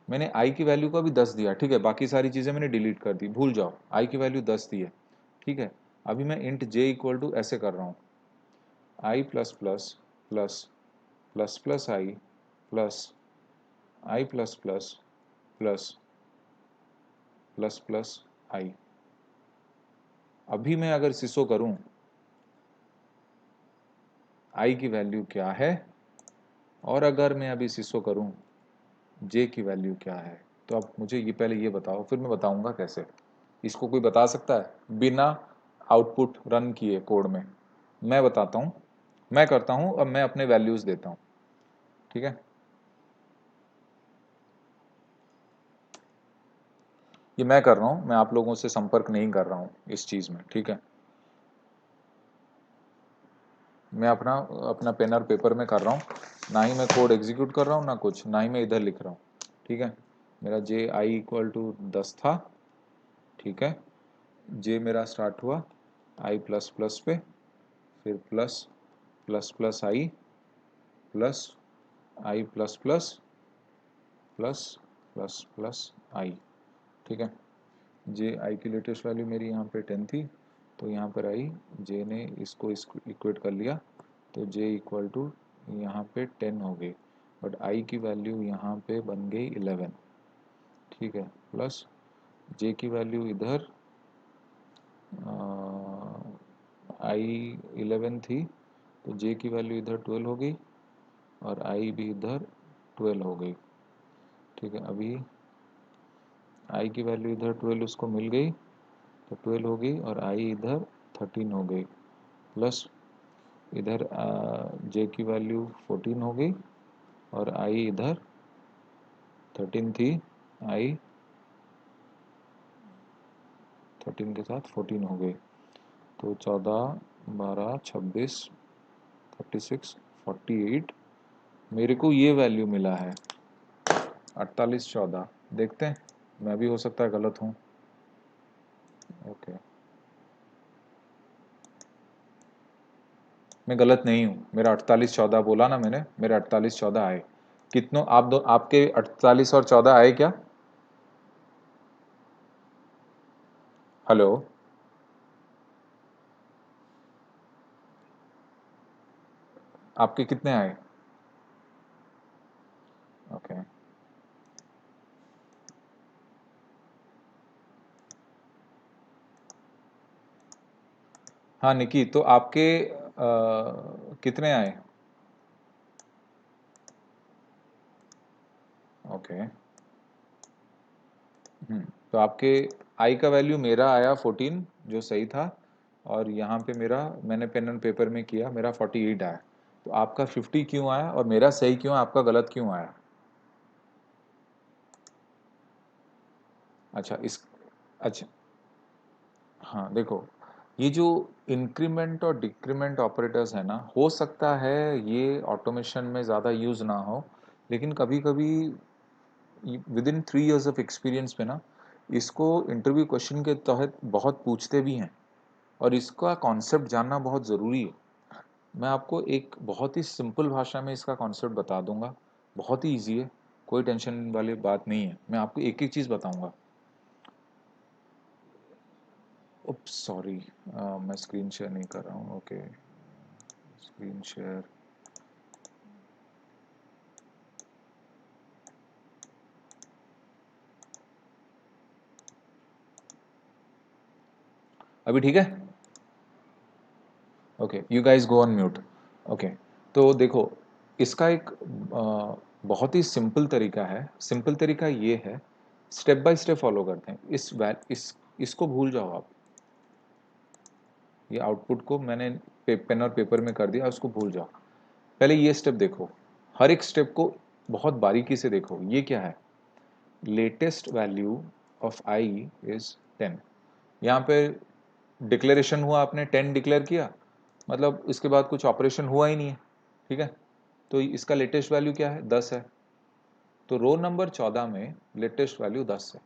मैंने आई की वैल्यू को अभी 10 दिया, ठीक है, बाकी सारी चीज़ें मैंने डिलीट कर दी, भूल जाओ, आई की वैल्यू 10 दी है, ठीक है। अभी मैं इंट जे इक्वल टू ऐसे कर रहा हूँ, I plus plus plus plus plus I plus plus plus plus plus I. अभी मैं अगर सिसो करूँ आई की वैल्यू क्या है, और अगर मैं अभी सिसो करूँ जे की वैल्यू क्या है, तो आप मुझे ये पहले ये बताओ, फिर मैं बताऊंगा कैसे। इसको कोई बता सकता है बिना आउटपुट रन किए कोड में? मैं बताता हूँ, मैं करता हूँ, अब मैं अपने वैल्यूज देता हूँ, ठीक है। ये मैं कर रहा हूँ, मैं आप लोगों से संपर्क नहीं कर रहा हूँ इस चीज़ में, ठीक है। मैं अपना अपना पेन और पेपर में कर रहा हूँ, ना ही मैं कोड एग्जीक्यूट कर रहा हूँ ना कुछ, ना ही मैं इधर लिख रहा हूँ, ठीक है। मेरा जे आई इक्वल टू 10 था, ठीक है। जे मेरा स्टार्ट हुआ आई प्लस प्लस पे, फिर plus plus plus plus I plus plus plus plus plus आई, ठीक है। जे आई की लेटेस्ट वैल्यू मेरी यहाँ पे 10 थी, तो यहाँ पर आई जे ने इसको इक्वेट कर लिया, तो जे इक्वल टू यहाँ पे 10 हो गई, बट आई की वैल्यू यहाँ पे बन गई 11, ठीक है। प्लस जे की वैल्यू इधर आई 11 थी, तो जे की वैल्यू इधर 12 हो गई और आई भी इधर 12 हो गई, ठीक है। अभी आई की वैल्यू इधर 12 उसको मिल गई, तो 12 हो गई, और आई इधर 13 हो गई, प्लस इधर जे की वैल्यू 14 हो गई, और आई इधर 13 थी, आई 13 के साथ 14 हो गई, तो 14 12 26 36 48, मेरे को ये वैल्यू मिला है 48 14। देखते हैं, मैं भी हो सकता है गलत हूँ, ओके। मैं गलत नहीं हूँ, मेरा 48 14 बोला ना मैंने, मेरे 48 14 आए। कितनों आप दो, आपके 48 और 14 आए क्या? हेलो, आपके कितने आए? ओके, हाँ निकी, तो आपके कितने आए? ओके। तो आपके आई का वैल्यू मेरा आया 14 जो सही था, और यहाँ पे मेरा, मैंने पेन एंड पेपर में किया, मेरा 48 आया। तो आपका 50 क्यों आया और मेरा सही क्यों, आपका गलत क्यों आया? अच्छा इस अच्छा, हाँ देखो, ये जो इंक्रीमेंट और डिक्रीमेंट ऑपरेटर्स है ना, हो सकता है ये ऑटोमेशन में ज़्यादा यूज़ ना हो, लेकिन कभी कभी with in 3 years of experience में ना, इसको इंटरव्यू क्वेश्चन के तहत बहुत पूछते भी हैं, और इसका कॉन्सेप्ट जानना बहुत ज़रूरी है। मैं आपको एक बहुत ही सिंपल भाषा में इसका कॉन्सेप्ट बता दूंगा, बहुत ही ईजी है, कोई टेंशन वाली बात नहीं है। मैं आपको एक एक चीज़ बताऊंगा। उप सॉरी, मैं स्क्रीन शेयर नहीं कर रहा हूँ। Okay, screen share. अभी ठीक है? Okay, you guys go on mute. Okay, तो देखो, इसका एक बहुत ही सिंपल तरीका है। सिंपल तरीका ये है, स्टेप बाय स्टेप फॉलो करते हैं। इसको भूल जाओ आप, ये आउटपुट को मैंने पेन और पेपर में कर दिया, उसको भूल जाओ। पहले ये स्टेप देखो, हर एक स्टेप को बहुत बारीकी से देखो। ये क्या है? Latest value of I is 10। यहाँ पे डिक्लेरेशन हुआ, आपने 10 डिक्लेयर किया, मतलब इसके बाद कुछ ऑपरेशन हुआ ही नहीं है। ठीक है, तो इसका लेटेस्ट वैल्यू क्या है? 10 है। तो रो नंबर 14 में लेटेस्ट वैल्यू 10 है।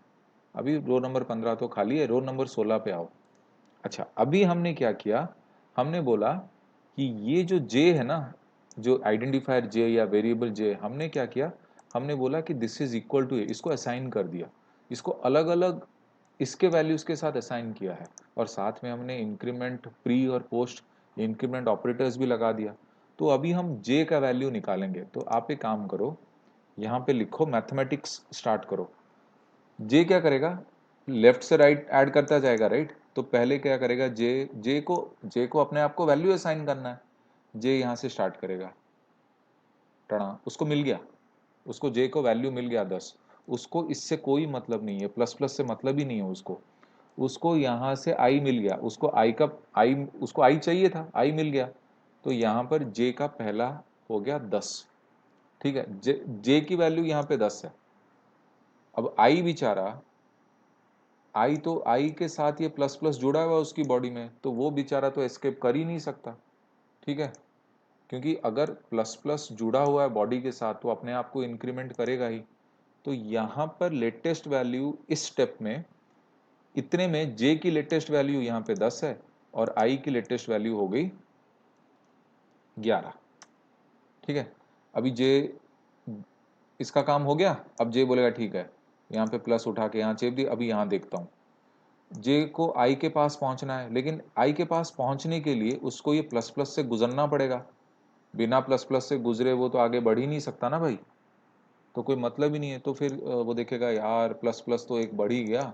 अभी रो नंबर 15 तो खाली है, रो नंबर 16 पे आओ। अच्छा, अभी हमने क्या किया, हमने बोला कि ये जो जे है ना, जो आइडेंटिफायर जे या वेरिएबल जे, हमने क्या किया, हमने बोला कि दिस इज इक्वल टू ए, इसको असाइन कर दिया। इसको अलग अलग इसके वैल्यूज के साथ असाइन किया है, और साथ में हमने इंक्रीमेंट प्री और पोस्ट इंक्रीमेंट ऑपरेटर्स भी लगा दिया। तो अभी हम जे का वैल्यू निकालेंगे। तो आप एक काम करो, यहाँ पे लिखो, मैथमेटिक्स स्टार्ट करो। जे क्या करेगा, लेफ्ट से राइट ऐड करता जाएगा, राइट। तो पहले क्या करेगा, जे को अपने आप को वैल्यू असाइन करना है। जे यहाँ से स्टार्ट करेगा, टणा, उसको मिल गया, उसको जे को वैल्यू मिल गया 10। उसको इससे कोई मतलब नहीं है, प्लस प्लस से मतलब ही नहीं है उसको। उसको यहाँ से आई मिल गया, उसको आई चाहिए था, आई मिल गया। तो यहाँ पर जे का पहला हो गया 10। ठीक है, जे की वैल्यू यहाँ पे 10 है। अब आई बेचारा, आई के साथ ये प्लस प्लस जुड़ा हुआ है उसकी बॉडी में, तो वो बेचारा तो एस्केप कर ही नहीं सकता। ठीक है, क्योंकि अगर प्लस प्लस जुड़ा हुआ है बॉडी के साथ, तो अपने आप को इंक्रीमेंट करेगा ही। तो यहाँ पर लेटेस्ट वैल्यू इस स्टेप में, इतने में जे की लेटेस्ट वैल्यू यहाँ पे 10 है, और आई की लेटेस्ट वैल्यू हो गई 11। ठीक है, अभी जे, इसका काम हो गया। अब जे बोलेगा ठीक है, यहाँ पे प्लस उठा के यहाँ चेप दी। अभी यहाँ देखता हूँ, जे को आई के पास पहुंचना है, लेकिन आई के पास पहुंचने के लिए उसको ये प्लस प्लस से गुजरना पड़ेगा। बिना प्लस प्लस से गुजरे वो तो आगे बढ़ ही नहीं सकता ना भाई, तो कोई मतलब ही नहीं है। तो फिर वो देखेगा, यार प्लस प्लस तो एक बढ़ ही गया,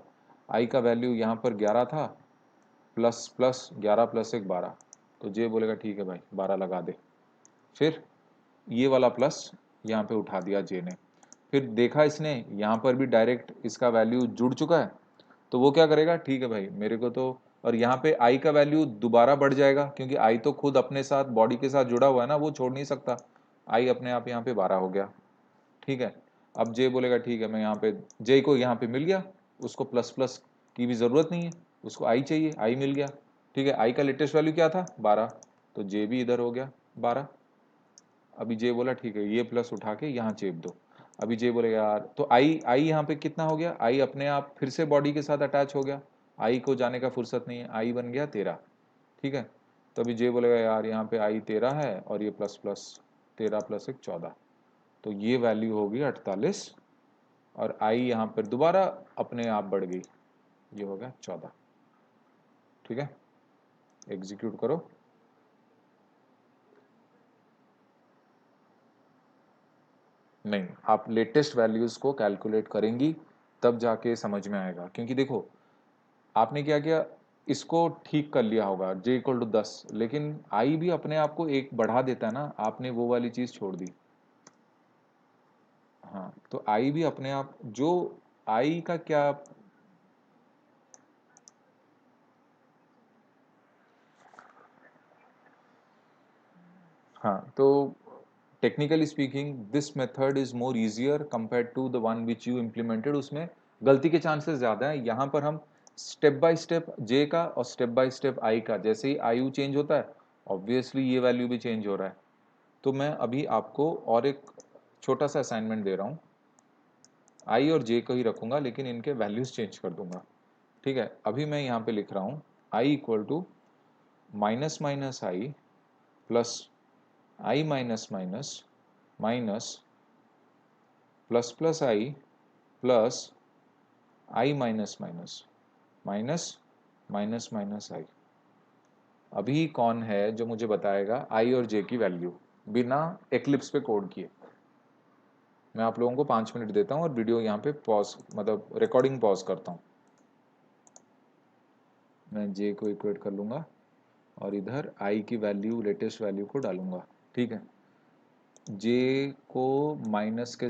आई का वैल्यू यहाँ पर 11 था, प्लस प्लस 11 प्लस 1 12। तो जे बोलेगा ठीक है भाई 12 लगा दे। फिर ये वाला प्लस यहाँ पे उठा दिया जे ने। फिर देखा इसने, यहाँ पर भी डायरेक्ट इसका वैल्यू जुड़ चुका है। तो वो क्या करेगा, ठीक है भाई मेरे को तो, और यहाँ पे आई का वैल्यू दोबारा बढ़ जाएगा, क्योंकि आई तो खुद अपने साथ बॉडी के साथ जुड़ा हुआ है ना, वो छोड़ नहीं सकता। आई अपने आप यहाँ पे 12 हो गया। ठीक है, अब जे बोलेगा ठीक है, मैं यहाँ पे, जे को यहाँ पे मिल गया, उसको प्लस प्लस की भी जरूरत नहीं है, उसको आई चाहिए, आई मिल गया। ठीक है, आई का लेटेस्ट वैल्यू क्या था, 12। तो जे भी इधर हो गया 12। अभी जे बोला ठीक है, ये प्लस उठा के यहाँ चेप दो। अभी जे बोलेगा यार, तो आई आई यहाँ पे कितना हो गया, आई अपने आप फिर से बॉडी के साथ अटैच हो गया, आई को जाने का फुर्सत नहीं है, आई बन गया 13। ठीक है, तो अभी जे बोलेगा यार यहाँ पे आई 13 है, और ये प्लस प्लस 13 प्लस 1 14। तो ये वैल्यू होगी 48, और आई यहाँ पर दोबारा अपने आप बढ़ गई, ये हो गया 14। ठीक है, एग्जीक्यूट करो। नहीं, आप लेटेस्ट वैल्यूज को कैलकुलेट करेंगी, तब जाके समझ में आएगा। क्योंकि देखो, आपने क्या किया, इसको ठीक कर लिया होगा j इक्वल टू 10, लेकिन i भी अपने आप को एक बढ़ा देता है ना, आपने वो वाली चीज छोड़ दी। हाँ, तो i भी अपने आप जो i का क्या, हाँ तो technically speaking this method is more easier compare to the one which you implemented. उसमें गलती के चांसेस ज़्यादा है। यहाँ पर हम स्टेप बाय स्टेप जे का और स्टेप बाय स्टेप आई का, जैसे ही आयु चेंज होता है ऑब्वियसली ये वैल्यू भी चेंज हो रहा है। तो मैं अभी आपको और एक छोटा सा असाइनमेंट दे रहा हूँ, आई और जे को ही रखूंगा लेकिन इनके वैल्यूज चेंज कर दूंगा। ठीक है, अभी मैं यहाँ पे लिख रहा हूँ I equal to minus minus I plus I minus minus minus plus plus I plus I minus minus minus minus minus I. अभी कौन है जो मुझे बताएगा आई और जे की वैल्यू बिना एक्लिप्स पे कोड किए? मैं आप लोगों को 5 मिनट देता हूँ और वीडियो यहाँ पे पॉज, मतलब रिकॉर्डिंग पॉज करता हूँ। मैं जे को इक्वेट कर लूँगा और इधर आई की वैल्यू, लेटेस्ट वैल्यू को डालूंगा। ठीक है, जे को माइनस के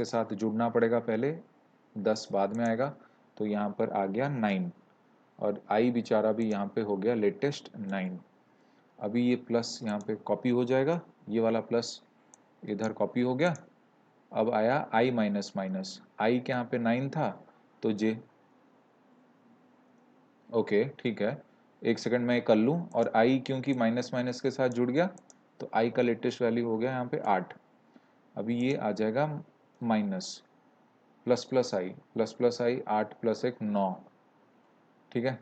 साथ जुड़ना पड़ेगा पहले, 10 बाद में आएगा, तो यहाँ पर आ गया 9 और आई बेचारा भी यहाँ पे हो गया लेटेस्ट 9। अभी ये प्लस यहाँ पे कॉपी हो जाएगा, ये वाला प्लस इधर कॉपी हो गया। अब आया आई माइनस माइनस, आई के यहाँ पे 9 था तो जे, ओके ठीक है, एक सेकंड मैं कर लूँ। और आई क्योंकि माइनस माइनस के साथ जुड़ गया तो आई का लेटेस्ट वैल्यू हो गया यहाँ पे 8। अभी ये आ जाएगा माइनस प्लस प्लस आई 8 प्लस 1 9। ठीक है,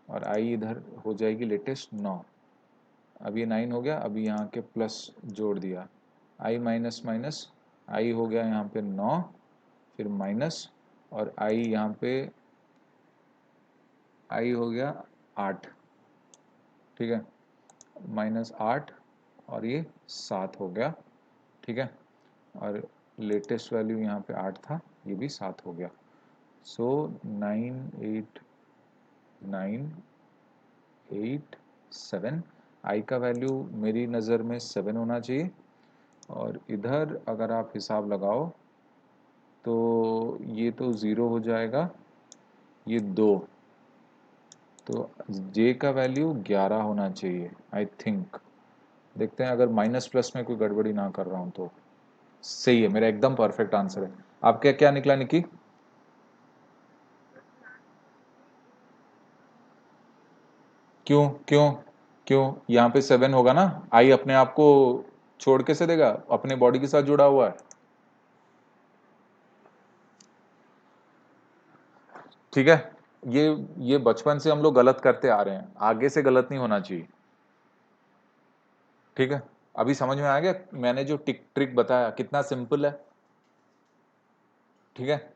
और आई इधर हो जाएगी लेटेस्ट 9। अब ये 9 हो गया, अभी यहाँ के प्लस जोड़ दिया, आई माइनस माइनस आई हो गया यहाँ पे 9, फिर माइनस और आई यहाँ पे आई हो गया 8। ठीक है, -8 और ये 7 हो गया। ठीक है, और लेटेस्ट वैल्यू यहाँ पे 8 था, ये भी 7 हो गया। सो 98987, आई का वैल्यू मेरी नज़र में 7 होना चाहिए। और इधर अगर आप हिसाब लगाओ तो ये तो 0 हो जाएगा, ये 2, तो जे का वैल्यू 11 होना चाहिए आई थिंक। देखते हैं अगर माइनस प्लस में कोई गड़बड़ी ना कर रहा हूँ तो। सही है, मेरा एकदम परफेक्ट आंसर है। आपका क्या निकला निकी? क्यों क्यों क्यों? यहाँ पे 7 होगा ना, आई अपने आप को छोड़ के से देगा, अपने बॉडी के साथ जुड़ा हुआ है। ठीक है, ये ये बचपन से हम लोग गलत करते आ रहे हैं, आगे से गलत नहीं होना चाहिए। ठीक है, अभी समझ में आ गया मैंने जो टिक ट्रिक बताया कितना सिंपल है। ठीक है,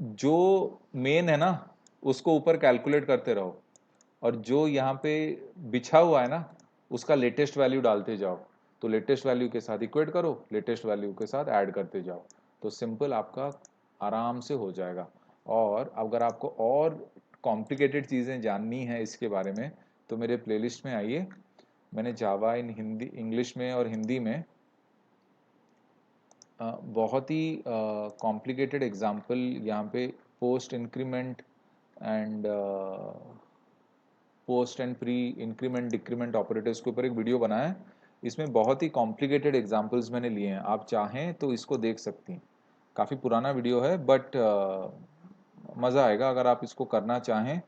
जो मेन है ना उसको ऊपर कैलकुलेट करते रहो, और जो यहाँ पे बिछा हुआ है ना उसका लेटेस्ट वैल्यू डालते जाओ। तो लेटेस्ट वैल्यू के साथ इक्वेट करो, लेटेस्ट वैल्यू के साथ ऐड करते जाओ, तो सिंपल आपका आराम से हो जाएगा। और अगर आपको और कॉम्प्लिकेटेड चीज़ें जाननी है इसके बारे में तो मेरे प्लेलिस्ट में आइए, मैंने जावा इन हिंदी, इंग्लिश में और हिंदी में बहुत ही कॉम्प्लिकेटेड एग्जाम्पल यहाँ पे post increment and post and pre increment decrement operators के ऊपर एक वीडियो बनाया है। इसमें बहुत ही कॉम्प्लिकेटेड एग्जांपल्स मैंने लिए हैं, आप चाहें तो इसको देख सकती हैं। काफ़ी पुराना वीडियो है बट मज़ा आएगा अगर आप इसको करना चाहें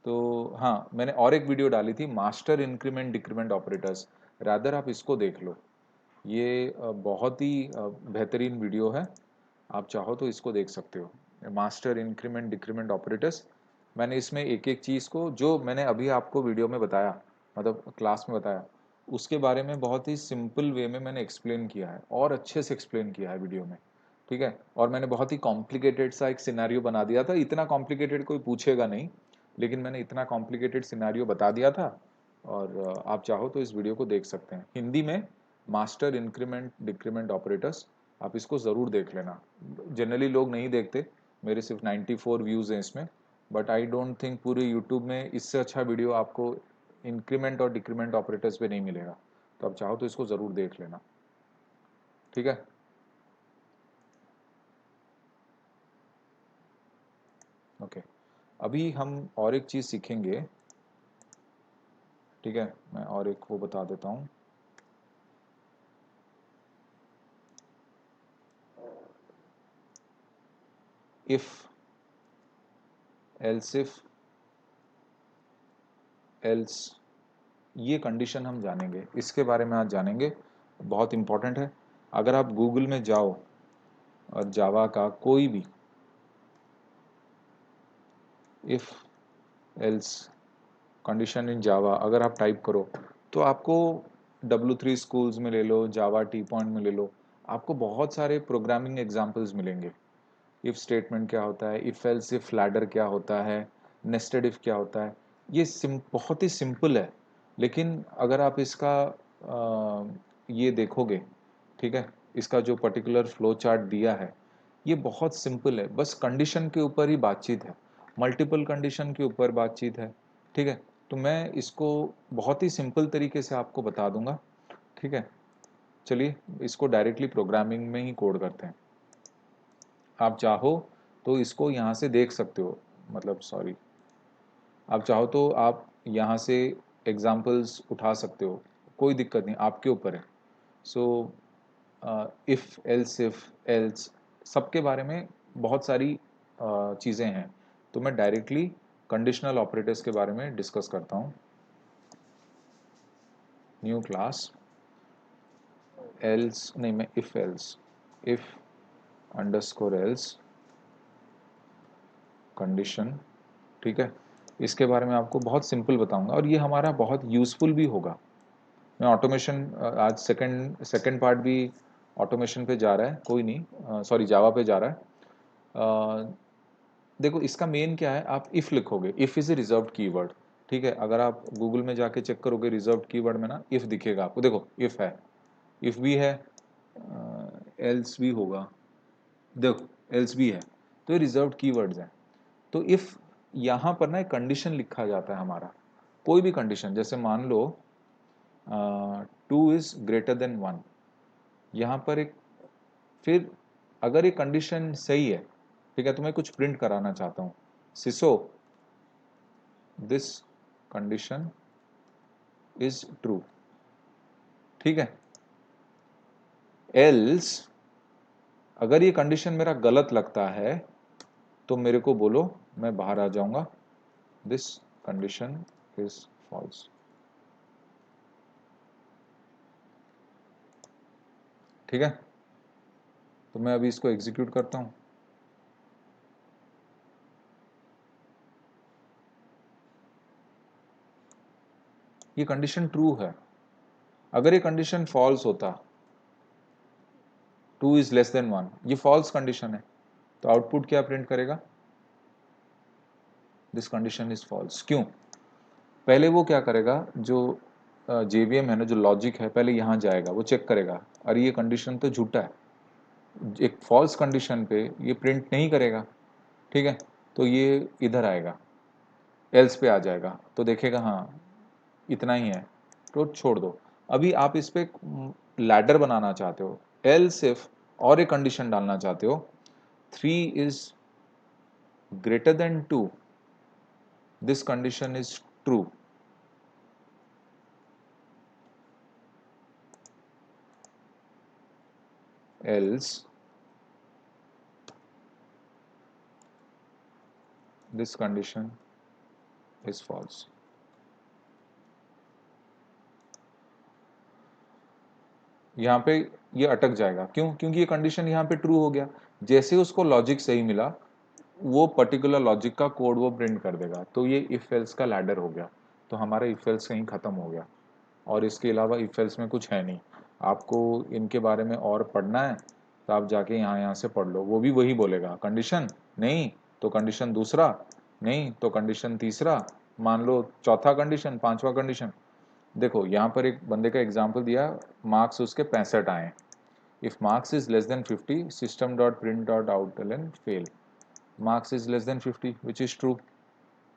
तो। हाँ, मैंने और एक वीडियो डाली थी master increment decrement operators, rather आप इसको देख लो। ये बहुत ही बेहतरीन वीडियो है, आप चाहो तो इसको देख सकते हो। मास्टर इंक्रीमेंट डिक्रीमेंट ऑपरेटर्स, मैंने इसमें एक एक चीज़ को जो मैंने अभी आपको वीडियो में बताया, मतलब क्लास में बताया, उसके बारे में बहुत ही सिंपल वे में मैंने एक्सप्लेन किया है और अच्छे से एक्सप्लेन किया है वीडियो में। ठीक है, और मैंने बहुत ही कॉम्प्लिकेटेड सा एक सिनेरियो बना दिया था, इतना कॉम्प्लिकेटेड कोई पूछेगा नहीं, लेकिन मैंने इतना कॉम्प्लिकेटेड सिनेरियो बता दिया था। और आप चाहो तो इस वीडियो को देख सकते हैं हिंदी में, मास्टर इंक्रीमेंट डिक्रीमेंट ऑपरेटर्स, आप इसको ज़रूर देख लेना। जनरली लोग नहीं देखते, मेरे सिर्फ 94 व्यूज़ हैं इसमें, बट आई डोंट थिंक पूरे यूट्यूब में इससे अच्छा वीडियो आपको इंक्रीमेंट और डिक्रीमेंट ऑपरेटर्स पे नहीं मिलेगा। तो आप चाहो तो इसको ज़रूर देख लेना, ठीक है। ओके, अभी हम और एक चीज़ सीखेंगे, ठीक है। मैं और एक वो बता देता हूँ। इफ़, एल्स इफ, एल्स, ये कंडीशन हम जानेंगे, इसके बारे में आज जानेंगे, बहुत इंपॉर्टेंट है। अगर आप गूगल में जाओ और जावा का कोई भी इफ़ एल्स कंडीशन इन जावा अगर आप टाइप करो तो आपको W3 स्कूल्स में ले लो, जावा टी पॉइंट में ले लो, आपको बहुत सारे प्रोग्रामिंग एग्जाम्पल्स मिलेंगे। इफ़ स्टेटमेंट क्या होता है, इफ़ एल्स इफ लैडर क्या होता है, नेस्टेड इफ़ क्या होता है, ये बहुत ही सिंपल है। लेकिन अगर आप इसका ये देखोगे, ठीक है, इसका जो पर्टिकुलर फ्लो चार्ट दिया है ये बहुत सिंपल है, बस कंडीशन के ऊपर ही बातचीत है, मल्टीपल कंडीशन के ऊपर बातचीत है, ठीक है। तो मैं इसको बहुत ही सिंपल तरीके से आपको बता दूंगा, ठीक है। चलिए इसको डायरेक्टली प्रोग्रामिंग में ही कोड करते हैं। आप चाहो तो इसको यहाँ से देख सकते हो, मतलब सॉरी, आप चाहो तो आप यहाँ से एग्जाम्पल्स उठा सकते हो, कोई दिक्कत नहीं, आपके ऊपर है। सो इफ़ एल्स सबके बारे में बहुत सारी चीज़ें हैं। तो मैं डायरेक्टली कंडीशनल ऑपरेटर्स के बारे में डिस्कस करता हूँ। न्यू क्लास, एल्स नहीं, मैं इफ़ अंडरस्कोर एल्स कंडीशन, ठीक है। इसके बारे में आपको बहुत सिंपल बताऊंगा और ये हमारा बहुत यूज़फुल भी होगा। मैं ऑटोमेशन आज सेकंड सेकंड पार्ट भी ऑटोमेशन पे जा रहा है, कोई नहीं, सॉरी जावा पे जा रहा है। देखो इसका मेन क्या है, आप इफ़ लिखोगे, if is a reserved keyword, ठीक है। अगर आप गूगल में जाके चेक करोगे रिजर्व्ड कीवर्ड में ना इफ़ दिखेगा आपको, देखो इफ़ है, इफ़ भी है, एल्स भी होगा, देखो एल्स भी है, तो ये रिजर्व्ड कीवर्ड्स हैं। तो इफ़ यहाँ पर ना एक कंडीशन लिखा जाता है हमारा, कोई भी कंडीशन, जैसे मान लो 2 इज़ ग्रेटर देन 1, यहाँ पर एक, फिर अगर ये कंडीशन सही है, ठीक है, तो मैं कुछ प्रिंट कराना चाहता हूँ, सिसो दिस कंडीशन इज ट्रू, ठीक है। एल्स अगर ये कंडीशन मेरा गलत लगता है तो मेरे को बोलो, मैं बाहर आ जाऊंगा, दिस कंडीशन इज फॉल्स, ठीक है। तो मैं अभी इसको एग्जीक्यूट करता हूं। ये कंडीशन ट्रू है। अगर ये कंडीशन फॉल्स होता, 2 इज लेस देन 1, ये फॉल्स कंडीशन है, तो आउटपुट क्या प्रिंट करेगा, दिस कंडीशन इज फॉल्स। क्यों? पहले वो क्या करेगा, जो जेवीएम है ना, जो लॉजिक है, पहले यहाँ जाएगा, वो चेक करेगा, अरे ये कंडीशन तो झूठा है, एक फॉल्स कंडीशन पे ये प्रिंट नहीं करेगा, ठीक है। तो ये इधर आएगा, एल्स पे आ जाएगा, तो देखेगा हाँ इतना ही है, तो छोड़ दो। अभी आप इस पे लैडर बनाना चाहते हो, एल्स इफ और एक कंडीशन डालना चाहते हो, 3 is greater than 2, this condition is true, else this condition is false. यहाँ पे ये अटक जाएगा, क्यों? क्योंकि ये कंडीशन यहाँ पे ट्रू हो गया, जैसे उसको लॉजिक सही मिला, वो पर्टिकुलर लॉजिक का कोड वो प्रिंट कर देगा, तो ये इफ एल्स का लैडर हो गया। तो हमारा इफ एल्स कहीं ख़त्म हो गया, और इसके अलावा इफ एल्स में कुछ है नहीं। आपको इनके बारे में और पढ़ना है तो आप जाके यहाँ से पढ़ लो, वो भी वही बोलेगा, कंडीशन नहीं तो कंडीशन दूसरा, नहीं तो कंडीशन तीसरा, मान लो चौथा कंडीशन, पांचवा कंडीशन। देखो यहाँ पर एक बंदे का एग्जाम्पल दिया, मार्क्स उसके 65 आए, if marks is less than 50 system dot print dot out l n fail, marks is less than 50 which is true,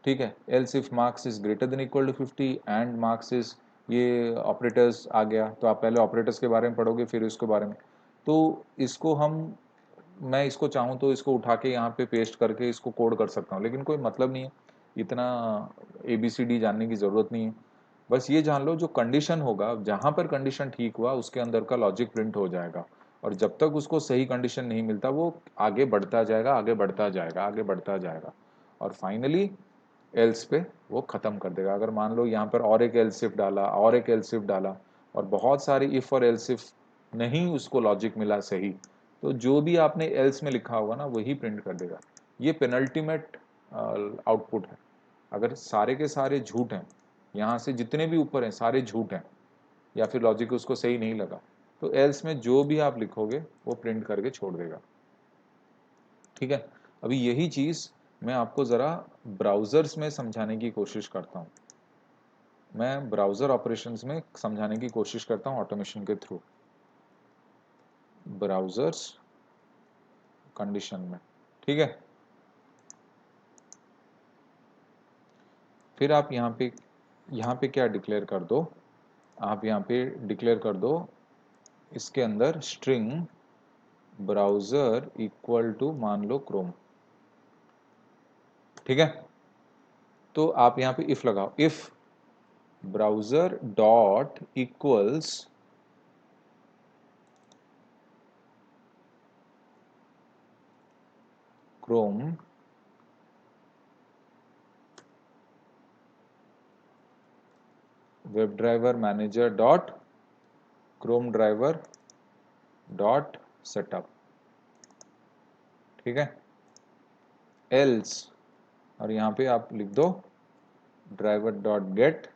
ठीक है, else if marks is greater than equal to 50 and marks is, ये ऑपरेटर्स आ गया, तो आप पहले ऑपरेटर्स के बारे में पढ़ोगे फिर इसके बारे में। तो इसको हम, मैं इसको चाहूँ तो इसको उठा के यहाँ पे पेस्ट करके इसको कोड कर सकता हूँ, लेकिन कोई मतलब नहीं है, इतना ABCD जानने की ज़रूरत नहीं है। बस ये जान लो जो कंडीशन होगा, जहाँ पर कंडीशन ठीक हुआ उसके अंदर का लॉजिक प्रिंट हो जाएगा, और जब तक उसको सही कंडीशन नहीं मिलता वो आगे बढ़ता जाएगा, आगे बढ़ता जाएगा, आगे बढ़ता जाएगा, और फाइनली एल्स पे वो ख़त्म कर देगा। अगर मान लो यहाँ पर और एक एल्स इफ डाला, और एक एल्स इफ डाला, और बहुत सारी इफ़ और एल्स इफ नहीं उसको लॉजिक मिला सही, तो जो भी आपने एल्स में लिखा होगा ना वही प्रिंट कर देगा। ये पेनल्टीमेट आउटपुट है। अगर सारे के सारे झूठ हैं, यहाँ से जितने भी ऊपर हैं सारे झूठ हैं, या फिर लॉजिक उसको सही नहीं लगा, तो एल्स में जो भी आप लिखोगे वो प्रिंट करके छोड़ देगा। ठीक है, अभी यही चीज़ मैं आपको ज़रा ब्राउज़र्स में समझाने की कोशिश करता हूँ। मैं ब्राउज़र ऑपरेशंस में समझाने की कोशिश करता हूँ ऑटोमेशन के थ्रू, ब्राउज़र्स कंडीशन में। ठीक है, फिर आप यहाँ पे क्या डिक्लेयर कर दो, आप यहाँ पे डिक्लेयर कर दो इसके अंदर स्ट्रिंग ब्राउज़र इक्वल टू मान लो क्रोम। ठीक है, तो आप यहाँ पे इफ लगाओ, if browser dot equals Chrome web driver manager dot Chrome driver dot setup. ठीक है, एल्स, और यहाँ पे आप लिख दो ड्राइवर डॉट गेट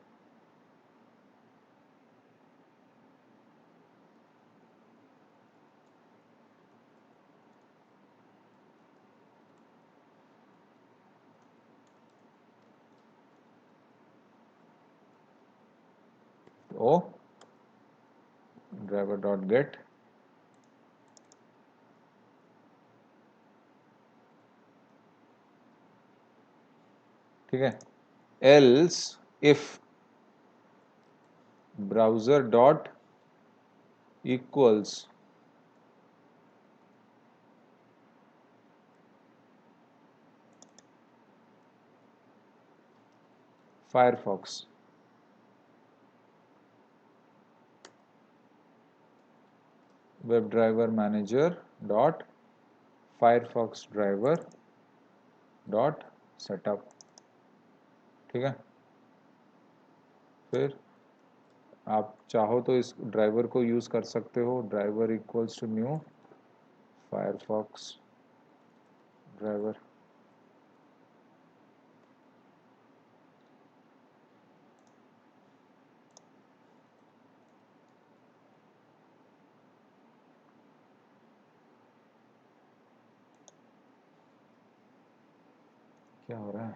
ओ ड्राइवर डॉट गेट ठीक है, else if browser dot equals Firefox web driver manager dot Firefox driver dot setup. ठीक है, फिर आप चाहो तो इस ड्राइवर को यूज़ कर सकते हो, driver equals to new Firefox driver. क्या हो रहा है?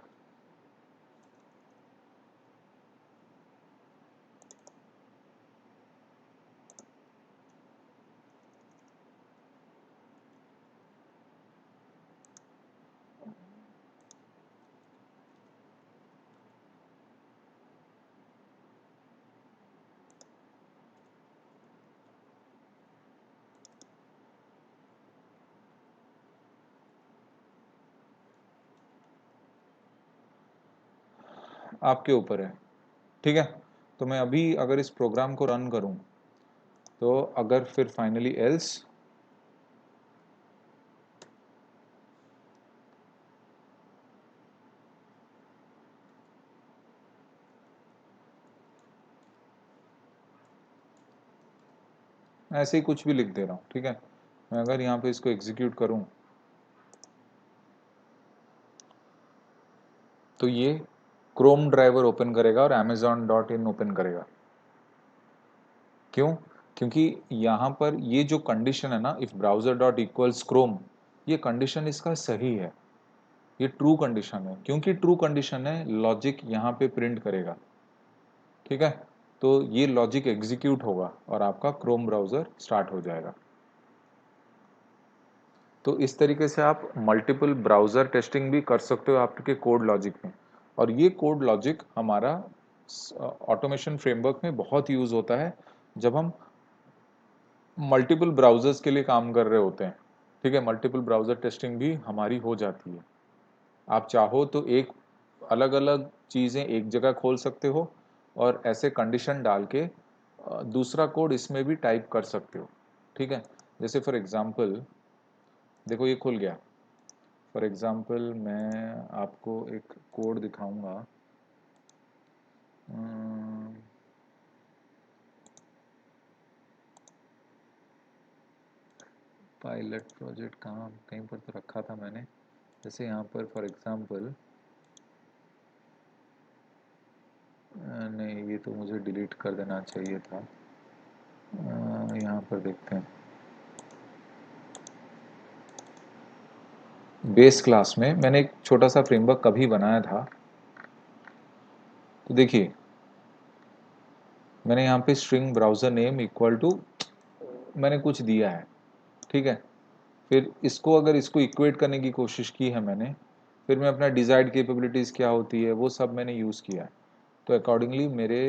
आपके ऊपर है। ठीक है, तो मैं अभी अगर इस प्रोग्राम को रन करूं, तो अगर फिर फाइनली एल्स, ऐसे ही कुछ भी लिख दे रहा हूँ। ठीक है, मैं अगर यहाँ पे इसको एग्जीक्यूट करूँ तो ये क्रोम ड्राइवर ओपन करेगा और amazon.in ओपन करेगा। क्यों? क्योंकि यहाँ पर ये जो कंडीशन है ना, if browser dot equals Chrome, ये कंडीशन इसका सही है, ये ट्रू कंडीशन है। क्योंकि ट्रू कंडीशन है, लॉजिक यहाँ पे प्रिंट करेगा। ठीक है, तो ये लॉजिक एग्जीक्यूट होगा और आपका क्रोम ब्राउजर स्टार्ट हो जाएगा। तो इस तरीके से आप मल्टीपल ब्राउज़र टेस्टिंग भी कर सकते हो आपके कोड लॉजिक में। और ये कोड लॉजिक हमारा ऑटोमेशन फ्रेमवर्क में बहुत यूज होता है जब हम मल्टीपल ब्राउजर्स के लिए काम कर रहे होते हैं। ठीक है, मल्टीपल ब्राउजर टेस्टिंग भी हमारी हो जाती है। आप चाहो तो एक अलग अलग चीज़ें एक जगह खोल सकते हो और ऐसे कंडीशन डाल के दूसरा कोड इसमें भी टाइप कर सकते हो। ठीक है, जैसे फॉर एग्जांपल देखो ये खुल गया। फॉर एग्जांपल मैं आपको एक कोड दिखाऊंगा। पायलट प्रोजेक्ट कहाँ कहीं पर तो रखा था मैंने। जैसे यहाँ पर फॉर एग्जांपल नहीं, ये तो मुझे डिलीट कर देना चाहिए था। यहाँ पर देखते हैं। बेस क्लास में मैंने एक छोटा सा फ्रेमवर्क कभी बनाया था। तो देखिए मैंने यहाँ पे string browser name equal to मैंने कुछ दिया है। ठीक है, फिर इसको अगर इसको इक्वेट करने की कोशिश की है मैंने, फिर मैं अपना डिज़ायर्ड कैपेबिलिटीज़ क्या होती है वो सब मैंने यूज़ किया है। तो अकॉर्डिंगली मेरे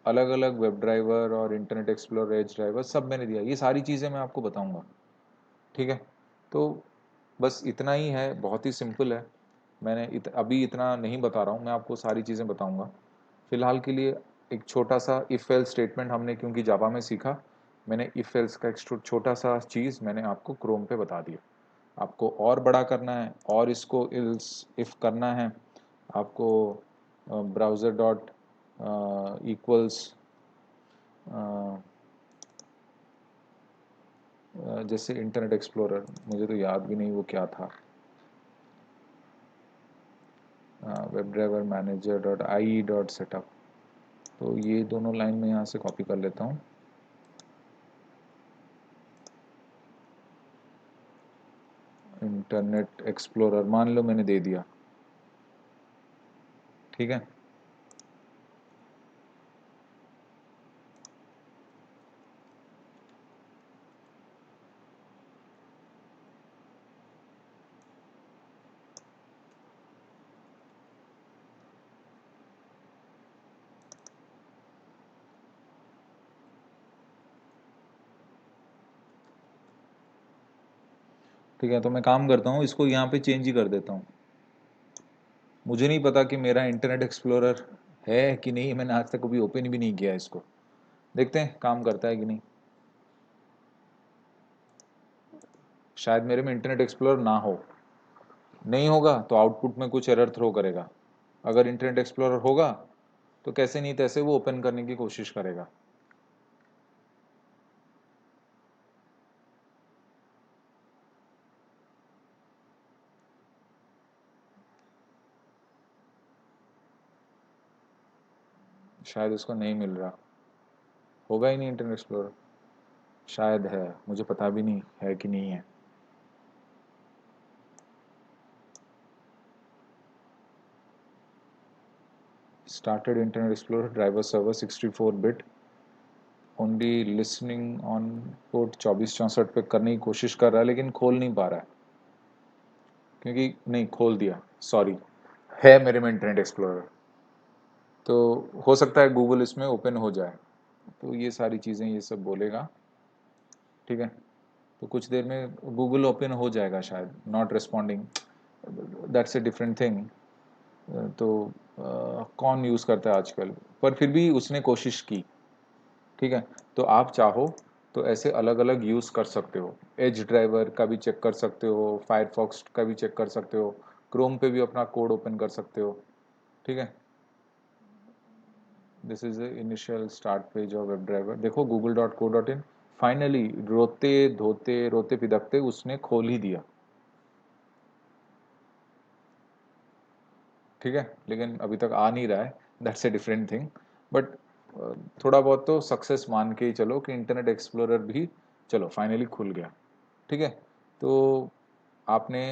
अलग अलग वेब ड्राइवर और इंटरनेट एक्सप्लोरर एज ड्राइवर सब मैंने दिया। ये सारी चीज़ें मैं आपको बताऊंगा। ठीक है, तो बस इतना ही है, बहुत ही सिंपल है। मैंने अभी इतना नहीं बता रहा हूँ, मैं आपको सारी चीज़ें बताऊंगा। फिलहाल के लिए एक छोटा सा इफ़ एल्स स्टेटमेंट हमने क्योंकि जावा में सीखा, मैंने इफ़ एल्स का एक छोटा सा चीज़ मैंने आपको क्रोम पे बता दिया। आपको और बड़ा करना है और इसको इल्स इफ़ करना है आपको ब्राउज़र डॉट इक्वल्स जैसे इंटरनेट एक्सप्लोरर, मुझे तो याद भी नहीं वो क्या था, web driver manager dot I dot setup. तो ये दोनों लाइन में यहाँ से कॉपी कर लेता हूँ। इंटरनेट एक्सप्लोरर मान लो मैंने दे दिया। ठीक है, ठीक है, तो मैं काम करता हूँ, इसको यहाँ पे चेंज ही कर देता हूँ। मुझे नहीं पता कि मेरा इंटरनेट एक्सप्लोरर है कि नहीं, मैंने आज तक कभी ओपन भी नहीं किया इसको। देखते हैं काम करता है कि नहीं। शायद मेरे में इंटरनेट एक्सप्लोरर ना हो, नहीं होगा तो आउटपुट में कुछ एरर थ्रो करेगा। अगर इंटरनेट एक्सप्लोरर होगा तो कैसे नहीं तैसे वो ओपन करने की कोशिश करेगा। शायद उसको नहीं मिल रहा होगा ही नहीं इंटरनेट एक्सप्लोरर। शायद है, मुझे पता भी नहीं है कि नहीं है। Started internet explorer driver server 64 bit only listening on port 2464 पे करने की कोशिश कर रहा है लेकिन खोल नहीं पा रहा है। क्योंकि नहीं खोल दिया, सॉरी, है मेरे में इंटरनेट एक्सप्लोरर। तो हो सकता है गूगल इसमें ओपन हो जाए, तो ये सारी चीज़ें ये सब बोलेगा। ठीक है, तो कुछ देर में गूगल ओपन हो जाएगा शायद। Not responding, that's a different thing. तो कौन यूज़ करता है आजकल, पर फिर भी उसने कोशिश की। ठीक है, तो आप चाहो तो ऐसे अलग अलग यूज़ कर सकते हो। एज ड्राइवर का भी चेक कर सकते हो, फायरफॉक्स का भी चेक कर सकते हो, क्रोम पे भी अपना कोड ओपन कर सकते हो। ठीक है, this is the initial start page of web driver. देखो google.co.in, फाइनली रोते धोते रोते पिदकते उसने खोल ही दिया। ठीक है, लेकिन अभी तक आ नहीं रहा है, that's a different thing. But थोड़ा बहुत तो सक्सेस मान के ही चलो कि इंटरनेट एक्सप्लोरर भी चलो फाइनली खुल गया। ठीक है, तो आपने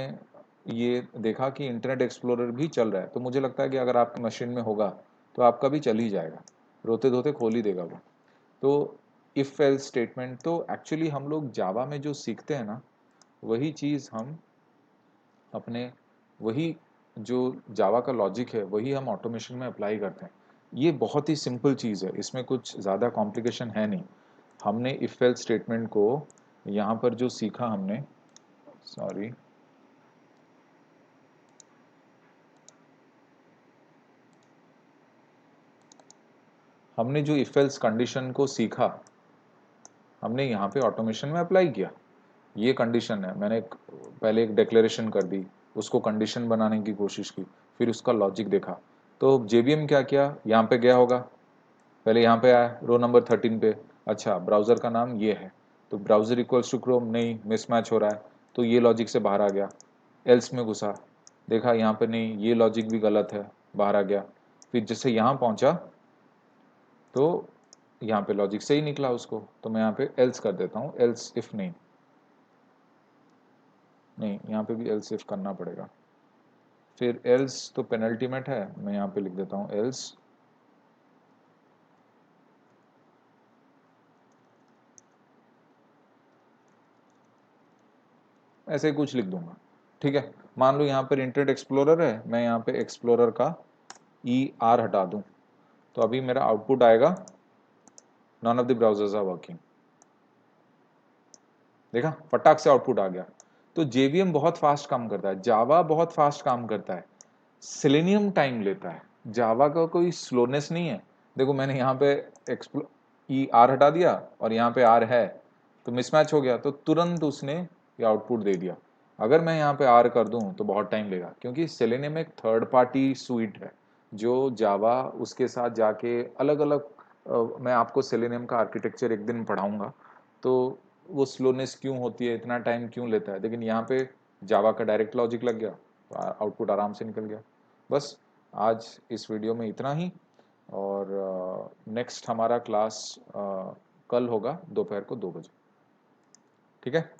ये देखा कि इंटरनेट एक्सप्लोरर भी चल रहा है, तो मुझे लगता है कि अगर आपकी मशीन में होगा तो आपका भी चल ही जाएगा, रोते धोते खोल ही देगा वो। तो इफ एल्स स्टेटमेंट तो एक्चुअली हम लोग जावा में जो सीखते हैं ना, वही चीज़ हम अपने वही जो जावा का लॉजिक है वही हम ऑटोमेशन में अप्लाई करते हैं। ये बहुत ही सिंपल चीज़ है, इसमें कुछ ज़्यादा कॉम्प्लिकेशन है नहीं। हमने इफ एल्स स्टेटमेंट को यहाँ पर जो सीखा हमने, सॉरी, हमने जो इफ एल्स कंडीशन को सीखा हमने यहाँ पे ऑटोमेशन में अप्लाई किया। ये कंडीशन है, मैंने पहले एक डिक्लेरेशन कर दी, उसको कंडीशन बनाने की कोशिश की, फिर उसका लॉजिक देखा। तो जेवीएम क्या किया, यहाँ पे गया होगा, पहले यहाँ पे आया रो नंबर 13 पे, अच्छा ब्राउज़र का नाम ये है, तो ब्राउज़र इक्वल्स टू क्रोम, नहीं मिसमैच हो रहा है, तो ये लॉजिक से बाहर आ गया। एल्स में घुसा, देखा यहाँ पे नहीं, ये लॉजिक भी गलत है, बाहर आ गया। फिर जैसे यहाँ पहुँचा तो यहाँ पे लॉजिक सही निकला उसको, तो मैं यहाँ पे एल्स कर देता हूँ, एल्स इफ नहीं, नहीं यहाँ पे भी एल्स इफ करना पड़ेगा। फिर एल्स तो पेनल्टीमेट है, मैं यहाँ पे लिख देता हूँ एल्स ऐसे ही कुछ लिख दूंगा। ठीक है, मान लो यहाँ पर इंटरनेट एक्सप्लोरर है, मैं यहाँ पे एक्सप्लोरर का ई आर हटा दूं, तो अभी मेरा आउटपुट आएगा none of the browsers are working. देखा, फटाक से आउटपुट आ गया। तो जेवीएम बहुत फास्ट काम करता है, जावा बहुत फास्ट काम करता है, सेलेनियम टाइम लेता है। जावा का कोई स्लोनेस नहीं है। देखो मैंने यहाँ पे एक्सप्लो ई आर हटा दिया और यहाँ पे आर है, तो मिसमैच हो गया, तो तुरंत उसने ये आउटपुट दे दिया। अगर मैं यहाँ पे आर कर दूं तो बहुत टाइम लेगा, क्योंकि सेलेनियम एक थर्ड पार्टी सुइट है जो जावा उसके साथ जाके अलग अलग, मैं आपको सेलेनियम का आर्किटेक्चर एक दिन पढ़ाऊंगा, तो वो स्लोनेस क्यों होती है, इतना टाइम क्यों लेता है। लेकिन यहाँ पे जावा का डायरेक्ट लॉजिक लग गया, तो आउटपुट आराम से निकल गया। बस आज इस वीडियो में इतना ही, और नेक्स्ट हमारा क्लास कल होगा दोपहर को 2 बजे। ठीक है।